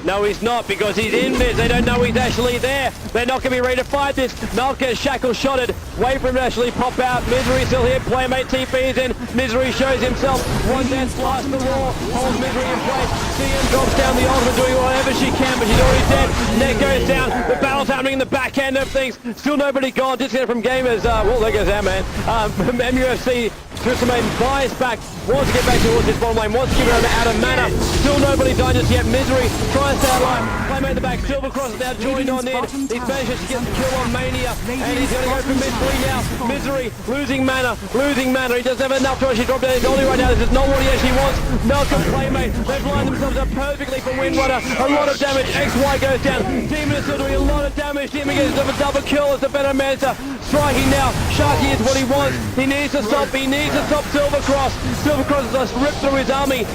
No, he's not, because he's in this. They don't know he's actually there. They're not going to be ready to fight this. Malk gets shackle shotted. Wait for him to actually pop out. Misery still here. Playmate TP's in. Misery shows himself. One dance blast the wall. Holds Misery in place. CM drops down the ultimate, doing whatever she can, but she's already dead. Net goes down. The battle's happening in the back end of things. Still nobody gone. Disconnect from gamers. Well, there goes our man. MUFC. Tristan buys back, wants to get back towards his bottom lane, wants to give her out of mana. Still nobody died just yet. Misery tries to stay alive. Playmate in the back. Silvercross is now joined on in. He's managed to get the kill on Mania, and he's going to go for mid-3 now. Misery losing mana. He doesn't have enough to actually drop down his only right now. This is not what he actually wants. Malcolm, Playmate, they've lined themselves up perfectly for Windrunner. A lot of damage. XY goes down. Demon is still doing a lot of damage. Demon gets a double kill as the Venomancer striking now. Sharky is what he wants. He needs to stop. He needs to stop Silvercross. Silvercross has just ripped through his army.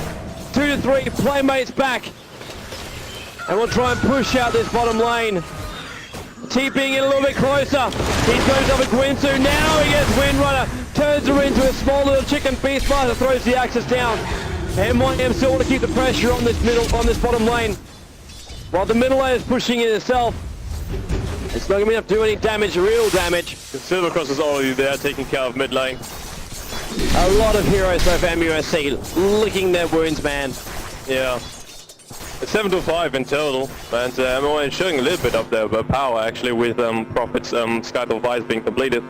2 to 3. Playmate's back. And we'll try and push out this bottom lane. TPing in a little bit closer. He goes over Gwinsu. Now he gets Windrunner. Turns her into a small little chicken. Beastmaster throws the axis down. MYM still want to keep the pressure on this bottom lane. While the middle lane is pushing in itself. It's not going to be enough to do any damage, real damage. Silvercross is already there, taking care of mid lane. A lot of heroes so far, MUFC, licking their wounds, man. Yeah. It's 7 to 5 in total, and MYM showing a little bit of their power actually with Prophet's Sky of Vice being completed.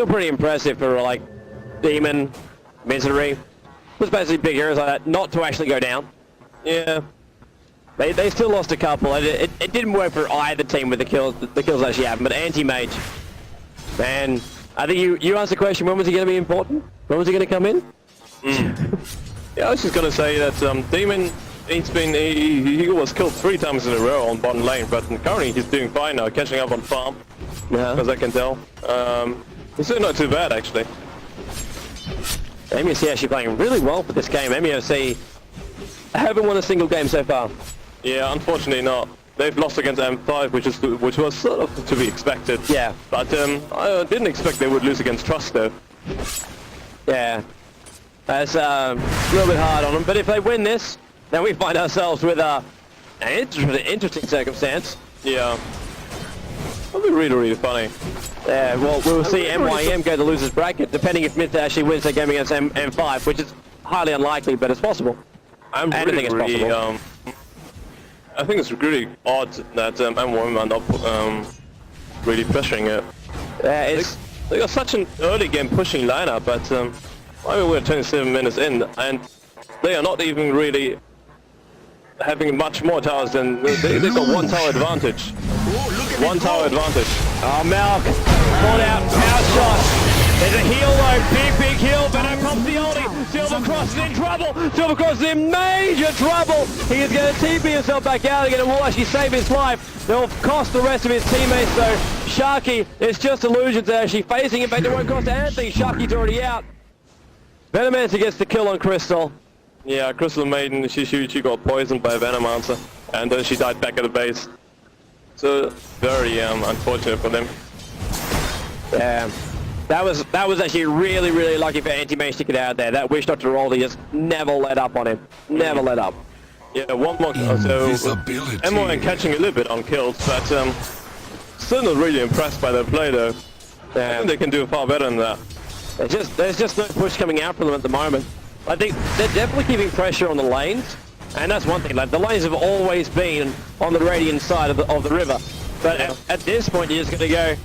still pretty impressive for like Demon, Misery. It was basically big heroes like that, not to actually go down. Yeah. They still lost a couple. It didn't work for either team with the kills actually happened, but Anti-Mage, man, I think you asked the question, when was he going to be important? When was he going to come in? Yeah, I was just going to say that Demon, he was killed 3 times in a row on bottom lane, but currently he's doing fine now, catching up on farm, as I can tell. He's still not too bad, actually. MUFC actually playing really well for this game. MUFC haven't won a single game so far. Yeah, unfortunately not. They've lost against M5, which was sort of to be expected. Yeah. But I didn't expect they would lose against Trust, though. Yeah. That's a little bit hard on them, but if they win this, then we find ourselves with an interesting circumstance. Yeah. That'll be really, really funny. Yeah, well, we'll see MYM go to losers bracket, depending if Myth actually wins their game against M5, which is highly unlikely, but it's possible. Anything is possible. I think it's really odd that MYM are not really pressuring it. Yeah, They got such an early game pushing lineup, but I mean, we're 27 minutes in, and they are not even really having much more towers than they've got 1 tower advantage. 1 tower advantage. Oh, Malk, pulled out, power shot. There's a heal though, big heal, but I pops the ulti. Silvercross is in trouble. Silvercross is in major trouble. He is going to TP himself back out again and will actually save his life. They'll cost the rest of his teammates though. Sharky, it's just illusions they're actually facing. In fact, it won't cost Anthony. Sharky's already out. Venomancer gets the kill on Crystal. Yeah, Crystal Maiden, she got poisoned by Venomancer, and then she died back at the base. So very unfortunate for them. Yeah. That was actually really lucky for Anti-Mage to get out there. That Wish Doctor roll, he just never let up on him. Never let up. Yeah, one more. So MYM catching a little bit on kills, but still not really impressed by their play though. I think they can do far better than that. There's just no push coming out from them at the moment. I think they're definitely keeping pressure on the lanes, and that's one thing. Like the lanes have always been on the Radiant side of the river, but at this point you're just going to go.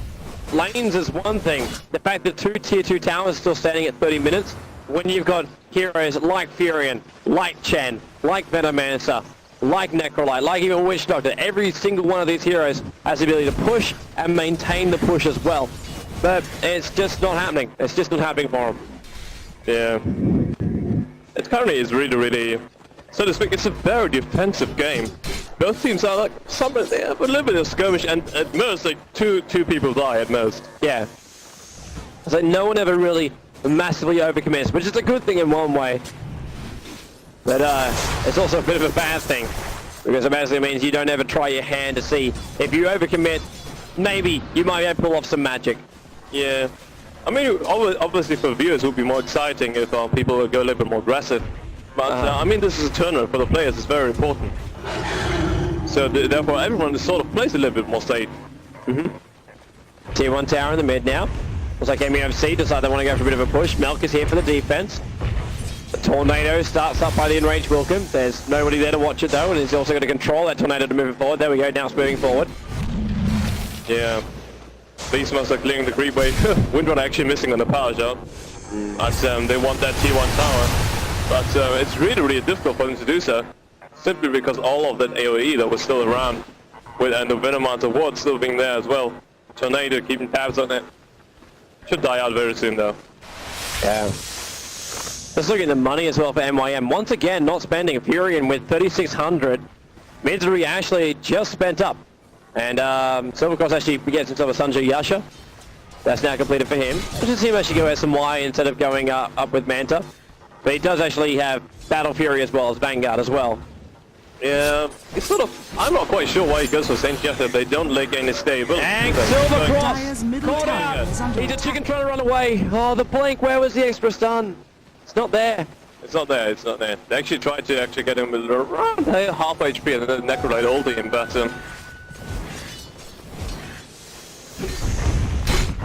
Lanes is one thing. The fact that 2 tier 2 towers are still standing at 30 minutes, when you've got heroes like Furion, like Chen, like Venomancer, like Necrolite, like even Witch Doctor, every single one of these heroes has the ability to push and maintain the push as well. But it's just not happening. It's just not happening for them. Yeah. It currently is really, so to speak, it's a very defensive game. Both teams are like, they have a little bit of skirmish, and at most, like, two people die at most. Yeah. It's like no one ever really massively overcommits, which is a good thing in one way. But it's also a bit of a bad thing, because it basically means you don't ever try your hand to see if you overcommit, maybe you might be able to pull off some magic. Yeah. I mean, obviously for viewers it would be more exciting if people would go a little bit more aggressive. But I mean, this is a tournament for the players, it's very important. So therefore everyone sort of plays a little bit more safe. Tier 1 tower in the mid now. Looks like MUFC decide they want to go for a bit of a push. Melk is here for the defense. The tornado starts up by the enraged Wilkham. There's nobody there to watch it though, and he's also going to control that tornado to move it forward. There we go, now it's moving forward. Yeah. Beastmaster clearing the creep wave. Windrunner actually missing on the power shot. But they want that Tier 1 tower. But it's really difficult for them to do so. Simply because all of that AoE that was still around, and the Venomancer ward still being there as well. Tornado keeping tabs on it. Should die out very soon though. Yeah. Let's look at the money as well for MYM. Once again, not spending. Furion with 3,600. Misery actually just spent up. And Silvercross actually gets himself a Sanju Yasha. That's now completed for him. I should see him actually go SMY instead of going up with Manta. But he does actually have Battle Fury as well as Vanguard as well. Yeah, it's sort of, I'm not quite sure why he goes for Saint Jeff if they don't lay any stable. And Silvercross caught out. He's a chicken trying to run away. Oh, the blink, where was the extra stun? It's not there. It's not there. They actually tried to get him with around half HP and then Necrolite ulted him, but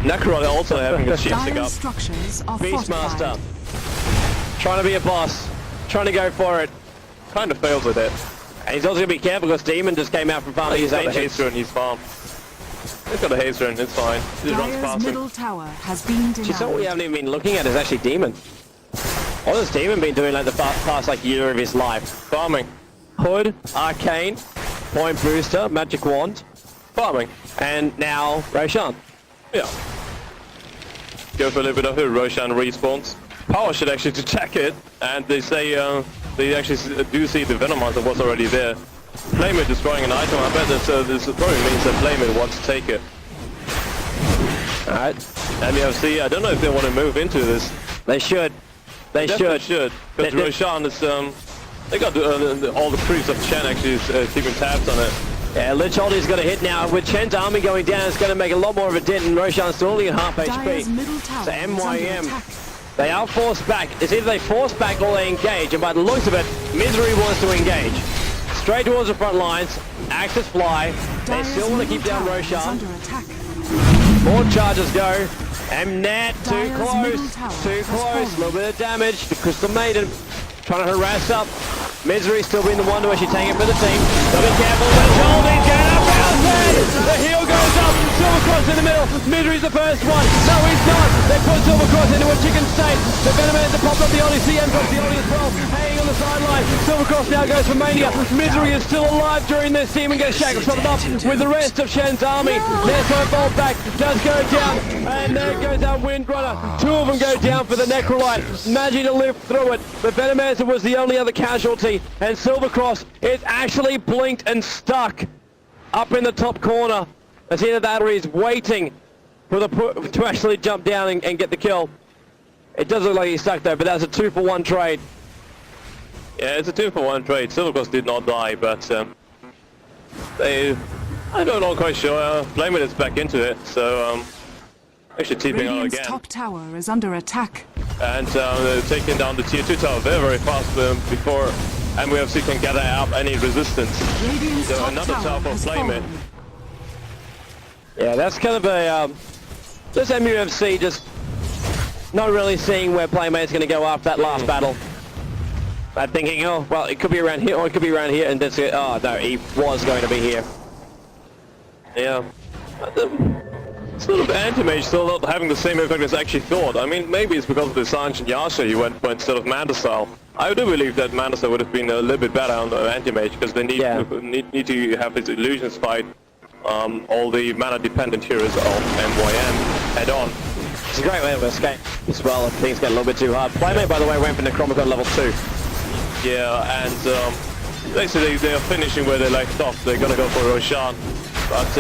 Necrolite also having a shifting up. Beastmaster. Trying to be a boss. Trying to go for it. Kind of failed with it. And he's also going to be careful because Demon just came out from farming his ancients. And he's farm. He's got a hazer in, it's fine. He just runs Dire's past him. middle tower has been She's what we denied. haven't even been looking at is actually Demon. What has Demon been doing like the past like year of his life? Farming. Hood, Arcane, Point Booster, Magic Wand, Farming. and now Roshan. Yeah. Go for a little bit of Hood, Roshan respawns. Power should actually to check it, and they say they actually do see the Venomizer was already there. Flamer destroying an item, I bet this probably means that Flamer wants to take it. Alright, MUFC, I don't know if they want to move into this. they should. They should. Because Roshan is, they got all the creeps of Chen actually keeping tabs on it. Yeah, Lich Holdy's got a hit now. With Chen's army going down, it's going to make a lot more of a dent, and Roshan's still only at half Dire's HP. middle tower So is under MYM, attack. they are forced back. It's either they force back or they engage, and by the looks of it, Misery wants to engage. Straight towards the front lines, Axis fly. They Dire's still want to keep middle down tower is Roshan. under attack. More charges go. Mnet too Dire's middle close, tower too has close. A fallen. little bit of damage. The Crystal Maiden trying to harass up. Misery still being the one to actually take it for the team. So be careful. Lich Holdy's getting up outside. The heel goes up. Silvercross in the middle. Misery's the first one. No, he's not. They put Silvercross into a chicken state. The Venomancer popped up the Ollie. CM drops the Ollie as well. Hanging on the sideline. Silvercross now goes for Mania. Misery is still alive during this. Demon gets shackled up with the rest of Shen's army. There's her fall back. Does go down. And there goes our Windrunner. Two of them go down for the Necrolite. Managing to live through it. The Venomancer was the only other casualty. And Silvercross is actually blinked and stuck up in the top corner. As either that or he's waiting for to actually jump down and get the kill. It does look like he's stuck there, but that's a 2-for-1 trade. Yeah, it's a 2-for-1 trade. Silvercross did not die, but I don't know quite sure. Flamer is back into it, so actually TPing out Radiant's again. top tower is under attack. And they're taking down the tier 2 tower very fast before MUFC can gather up any resistance. Radiant's So top another tower tower for has Flamer. fallen. Yeah, that's kind of a just MUFC just not really seeing where Playmate's going to go after that last battle. I'm thinking, oh well, it could be around here or it could be around here, and that's it. Oh no, he was going to be here. Yeah. Sort of anti-mage still not having the same effect as I actually thought. I mean, maybe it's because of the Sanj and Yasha you went for instead of Manta style. I do believe that Manta style would have been a little bit better on the anti-mage because they need to have his illusions fight all the mana dependent heroes of MYM head on. It's a great way to escape as well if things get a little bit too hard. Playmate, by the way, went for Necromicon level 2. Yeah, and basically they are finishing where they left off. They're gonna go for Roshan. But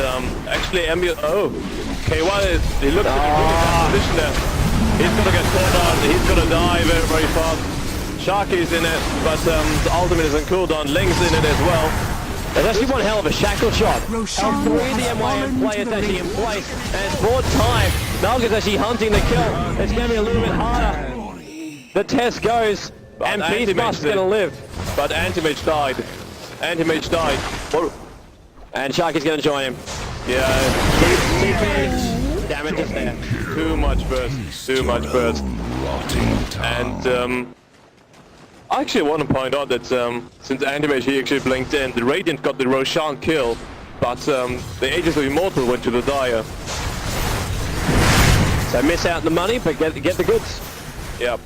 actually K1 he looks in a really bad position there. He's gonna get caught on, he's gonna die very, very fast. Sharky's in it, but the ultimate is on cooldown. Ling's in it as well. There's actually one hell of a shackle shot. Roshan All three of has the fallen MYM to players the actually in ring. place, and it's more time. Malga's actually hunting the kill. It's going to be a little bit harder. The test goes, and Beastmaster's going to live. But Anti-Mage died. Anti-Mage died. What? And Sharky's going to join him. Yeah, TP, damage is there. too much burst. Too much burst. And I actually want to point out that since Anti-Mage he actually blinked in, the Radiant got the Roshan kill, but the Aegis of Immortal went to the Dire. So miss out on the money, but get the goods. Yep.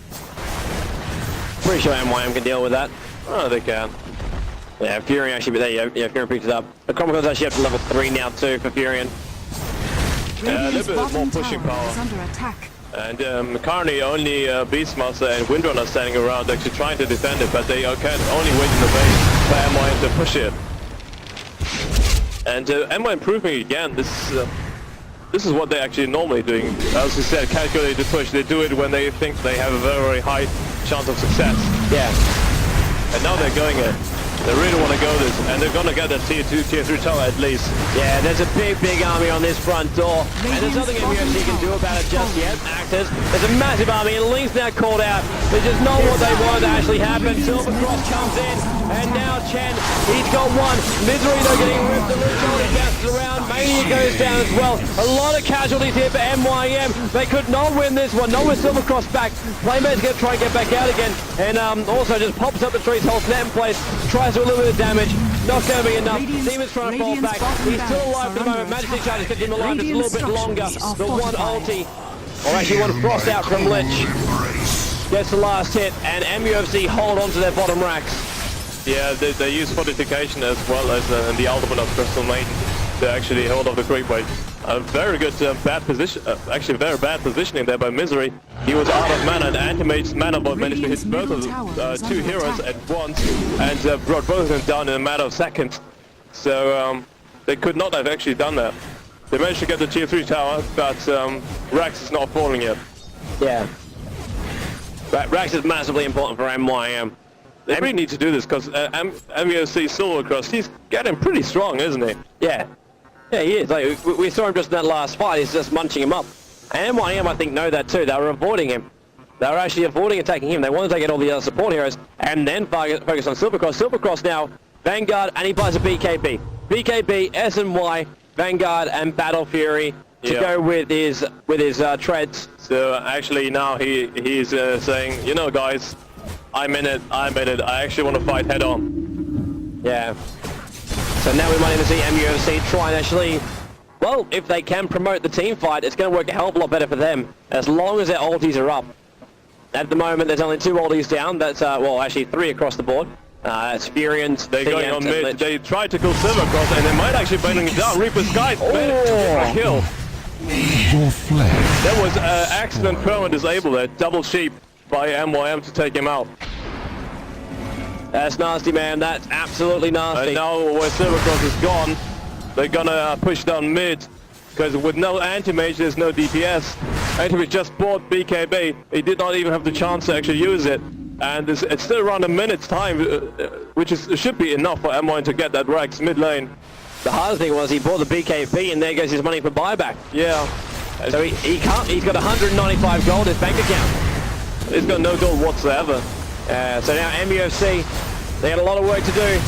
Pretty sure MYM can deal with that. Oh, they can. Yeah, Furion actually, but there you go. Yeah, Furion picked it up. The Chronicles actually up to level 3 now too for Furion. A little Radiant's bit more bottom pushing tower power. is under attack. And currently only Beastmaster and Windrunner standing around actually trying to defend it, but they can only wait in the base for MYM to push it. And MYM proving again, this is what they're actually normally doing. As you said, calculated push. They do it when they think they have a very, very high chance of success. Yeah. And now they're going it. They really want to go this, and they're going to get that tier 2, tier 3 tower at least. Yeah, there's a big army on this front door. And there's nothing MUFC can do about it just yet. Actors, there's a massive army, and Link's now called out. This is not what they wanted to actually happen. Silvercross comes in, and now Chen, he's got one. Misery, though, getting ripped. The Lich Holdy bounces around. Mania goes down as well. A lot of casualties here for MYM. They could not win this one. Not with Silvercross back. Playmate's going to try and get back out again. And also just pops up the trees, holds net in place, tries to do a little bit of damage. Not going to be enough. Radiant's- Demon's trying to fall Radiant's back. bottom He's still barracks alive for the are moment. under Manages to attack. try to keep him alive just a Radiant little bit longer. structures The are one fortified. ulti, or actually one frost out from Lich. Gets the last hit, and MUFC hold on to their bottom racks. Yeah, they use fortification as well as the ultimate of Crystal Maiden to actually hold off the creep wave. A very good bad position, actually very bad positioning there by Misery. He was out of mana, and Anti-Mage's mana bot managed to hit both of the two heroes at once and brought both of them down in a matter of seconds. So they could not have actually done that. They managed to get the tier 3 tower, but Rax is not falling yet. Yeah. Rax is massively important for MYM. They really need to do this because MUFC Silvercross, he's getting pretty strong, isn't he? Yeah. Yeah, he is. Like, we saw him just in that last fight. He's just munching him up. And MYM, I think, know that too. They were avoiding him. They were actually avoiding attacking him. They wanted to take out all the other support heroes and then focus on Silvercross. Silvercross now, Vanguard, and he buys a BKB. BKB, SNY, Vanguard, and Battle Fury to go with his treads. So actually now he's saying, you know guys, I'm in it, I actually want to fight head on. Yeah. So now we might even see MUFC try and actually, well, if they can promote the team fight, it's going to work a hell of a lot better for them, as long as their ultis are up. At the moment, there's only 2 ultis down. That's, well, actually 3 across the board. It's Furians, They're going on mid. Lich. They tried to kill Silvercross, and they might actually bring him down. Reaper Skies managed to get a kill. That was accident perma disable there. Double sheep by MYM to take him out. That's nasty, man. That's absolutely nasty. And now where Silvercross is gone, they're gonna push down mid, because with no anti-mage, there's no DPS. Anti-mage just bought BKB. He did not even have the chance to actually use it. And it's still around a minute's time, which should be enough for M1 to get that Rax mid lane. The hardest thing was he bought the BKB, and there goes his money for buyback. Yeah. So he can't. He's got 195 gold in his bank account. He's got no gold whatsoever. So now MUFC, they got a lot of work to do.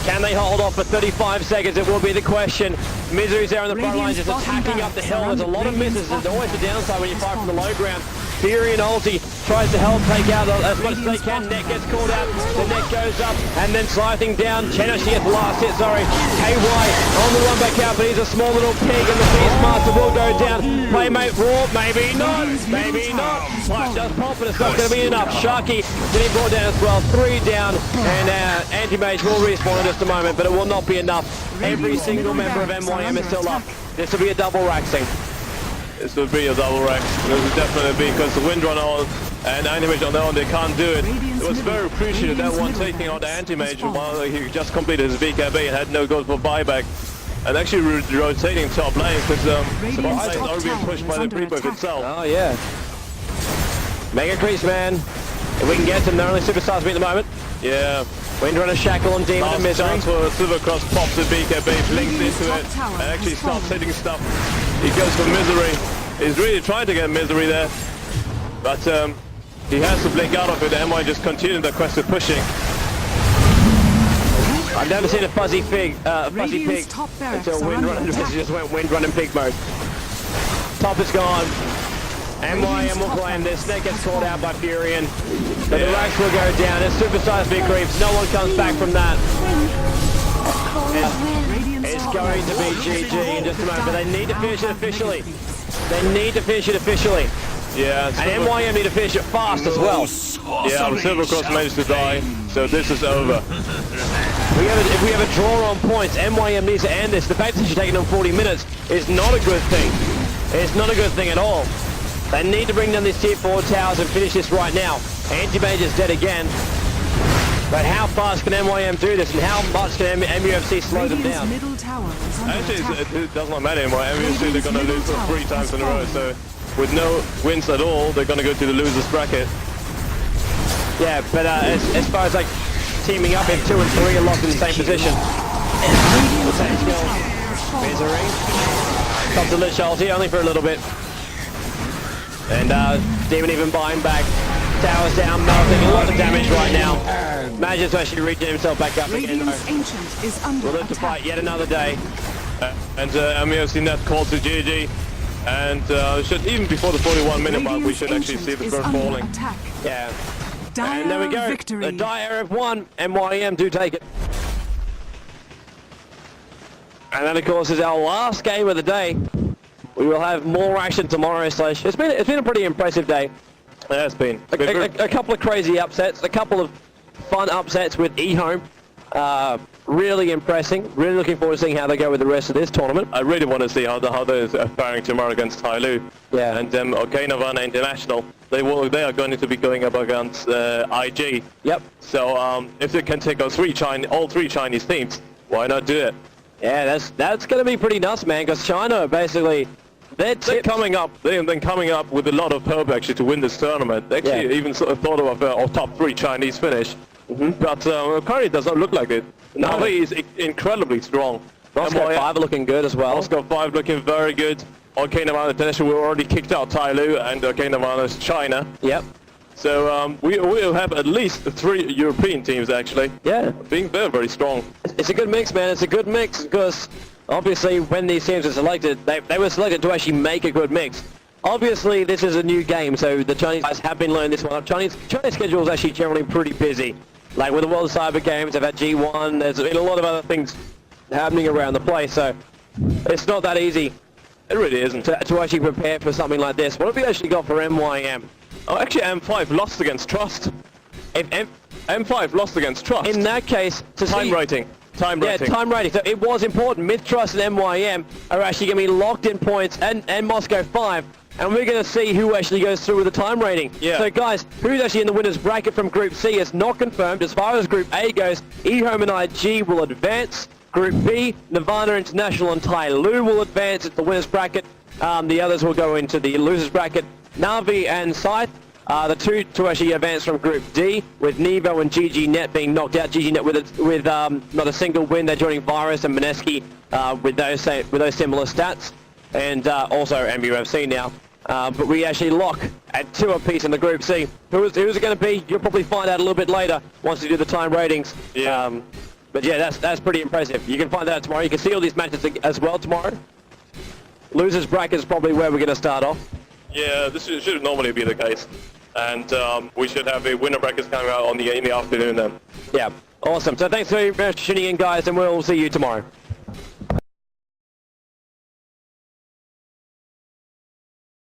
Can they hold off for 35 seconds? It will be the question. Misery's there on the front line, just attacking up the hill. There's a lot of misses. There's always a downside when you fight from the low ground. Fury and ulti tries to help take out as much as they can. Net gets called out. The net goes up and then sliding down. Cheno, she gets the last hit, sorry. KY on the run back out, but he's a small little pig and the Beastmaster will go down. Playmate Raw, maybe not. Maybe not. Flash does pop, but it's not going to be enough. Sharky getting brought down as well. 3 down, and Anti-Mage will respawn in just a moment, but it will not be enough. Every single member of MYM is still up. This will be a double raxing. This will be a double Rax. This will definitely be, because the Windrunner on and Anti-Mage on their own, they can't do it. It was very appreciated that one taking out the Anti-Mage while he just completed his BKB and had no gold for buyback. And actually rotating top lane, because the bot lane is already being pushed by the creep wave itself. Oh yeah. Mega creeps, man. If we can get them, they're only superstars at the moment. Yeah. Windrunner, Shackle, and Demon and Last Misery. chance for Silvercross, pops the BKB, blinks into it, and actually starts hitting stuff. He goes for Misery. He's really trying to get Misery there, but he has to blink out of it. MY just continued the quest of pushing. I've never seen a fuzzy pig until Windrunner just went Windrunner pig mode. Top is gone. MYM will claim this. Snake gets caught out by Furion. But the Rax will go down. It's superstars big creeps. No one comes back from that. It's going to be GG in just a moment, but they need to finish it officially. They need to finish it officially. Yeah, and MYM need to finish it fast as well. Yeah, Silvercross managed to die, so this is over. If we have a draw on points, MYM needs to end this. The fact that she's taking on 40 minutes is not a good thing. It's not a good thing at all. They need to bring down these tier 4 towers and finish this right now. Anti-Mage is dead again. But how fast can MYM do this, and how much can MUFC slow them down? Actually, it does not matter anymore. MUFC, they're going to lose 3 times in a row, so with no wins at all, they're going to go to the losers bracket. Yeah, but as far as like teaming up, if 2 and 3 are locked in the same position. Misery. Top to Lich ulti, only for a little bit. And Demon even buying back. Towers down, melting, a lot of damage right now. Manages to actually regain himself back up again. We'll live to fight yet another day. And MUFC net called to GG. And should, even before the 41-minute mark, we should actually see the bird falling. Yeah. And there we go. The Dire have won. MYM do take it. And that, of course, is our last game of the day. We will have more action tomorrow, Slash. It's been a pretty impressive day. It has been. A couple of crazy upsets, a couple of fun upsets with eHome. Really impressing. Really looking forward to seeing how they go with the rest of this tournament. I really want to see how they're faring tomorrow against Tyloo. Yeah. And Okainavan International. They are going to be going up against IG. Yep. So if they can take all three Chinese teams, why not do it? Yeah, that's going to be pretty nuts, man, because China basically... They've been coming up with a lot of hope actually to win this tournament. They actually even sort of thought of a top 3 Chinese finish. But currently it does not look like it. Navi is incredibly strong. Moscow 5 are looking good as well. Moscow 5 looking very good. Okainavan International, we already kicked out Tyloo, and Okainavan is China. Yep. So we'll have at least 3 European teams actually. Yeah. Being very, very strong. It's a good mix, man. It's a good mix because obviously when these teams were selected, they were selected to actually make a good mix. Obviously this is a new game, so the Chinese guys have been learning this one up. Chinese schedule is actually generally pretty busy. Like with the World Cyber Games, they've had G1, there's been a lot of other things happening around the place, so it's not that easy. It really isn't. To actually prepare for something like this. What have we actually got for MYM? Oh, actually M5 lost against Trust. If M5 lost against Trust. in that case, to Time see... rating. Time rating. Yeah, time rating. So it was important. Myth Trust and MYM are actually going to be locked in points, and Moscow 5. And we're going to see who actually goes through with the time rating. Yeah. So guys, who's actually in the winner's bracket from Group C is not confirmed. As far as Group A goes, eHome and IG will advance. Group B, Nirvana International and Tyloo will advance at the winner's bracket. The others will go into the loser's bracket. Navi and Scythe are the two to actually advance from Group D, with Nevo and GGNet being knocked out. GGNet with not a single win. They're joining Virus and Mineski with those similar stats. And also MUFC now. But we actually lock at 2 apiece in the Group C. Who's it going to be? You'll probably find out a little bit later once we do the time ratings. Yeah. But yeah, that's pretty impressive. You can find that out tomorrow. You can see all these matches as well tomorrow. Losers bracket is probably where we're going to start off. Yeah, this should normally be the case. And we should have a winner brackets coming out in the afternoon then. Yeah, awesome. So thanks very much for tuning in, guys, and we'll see you tomorrow.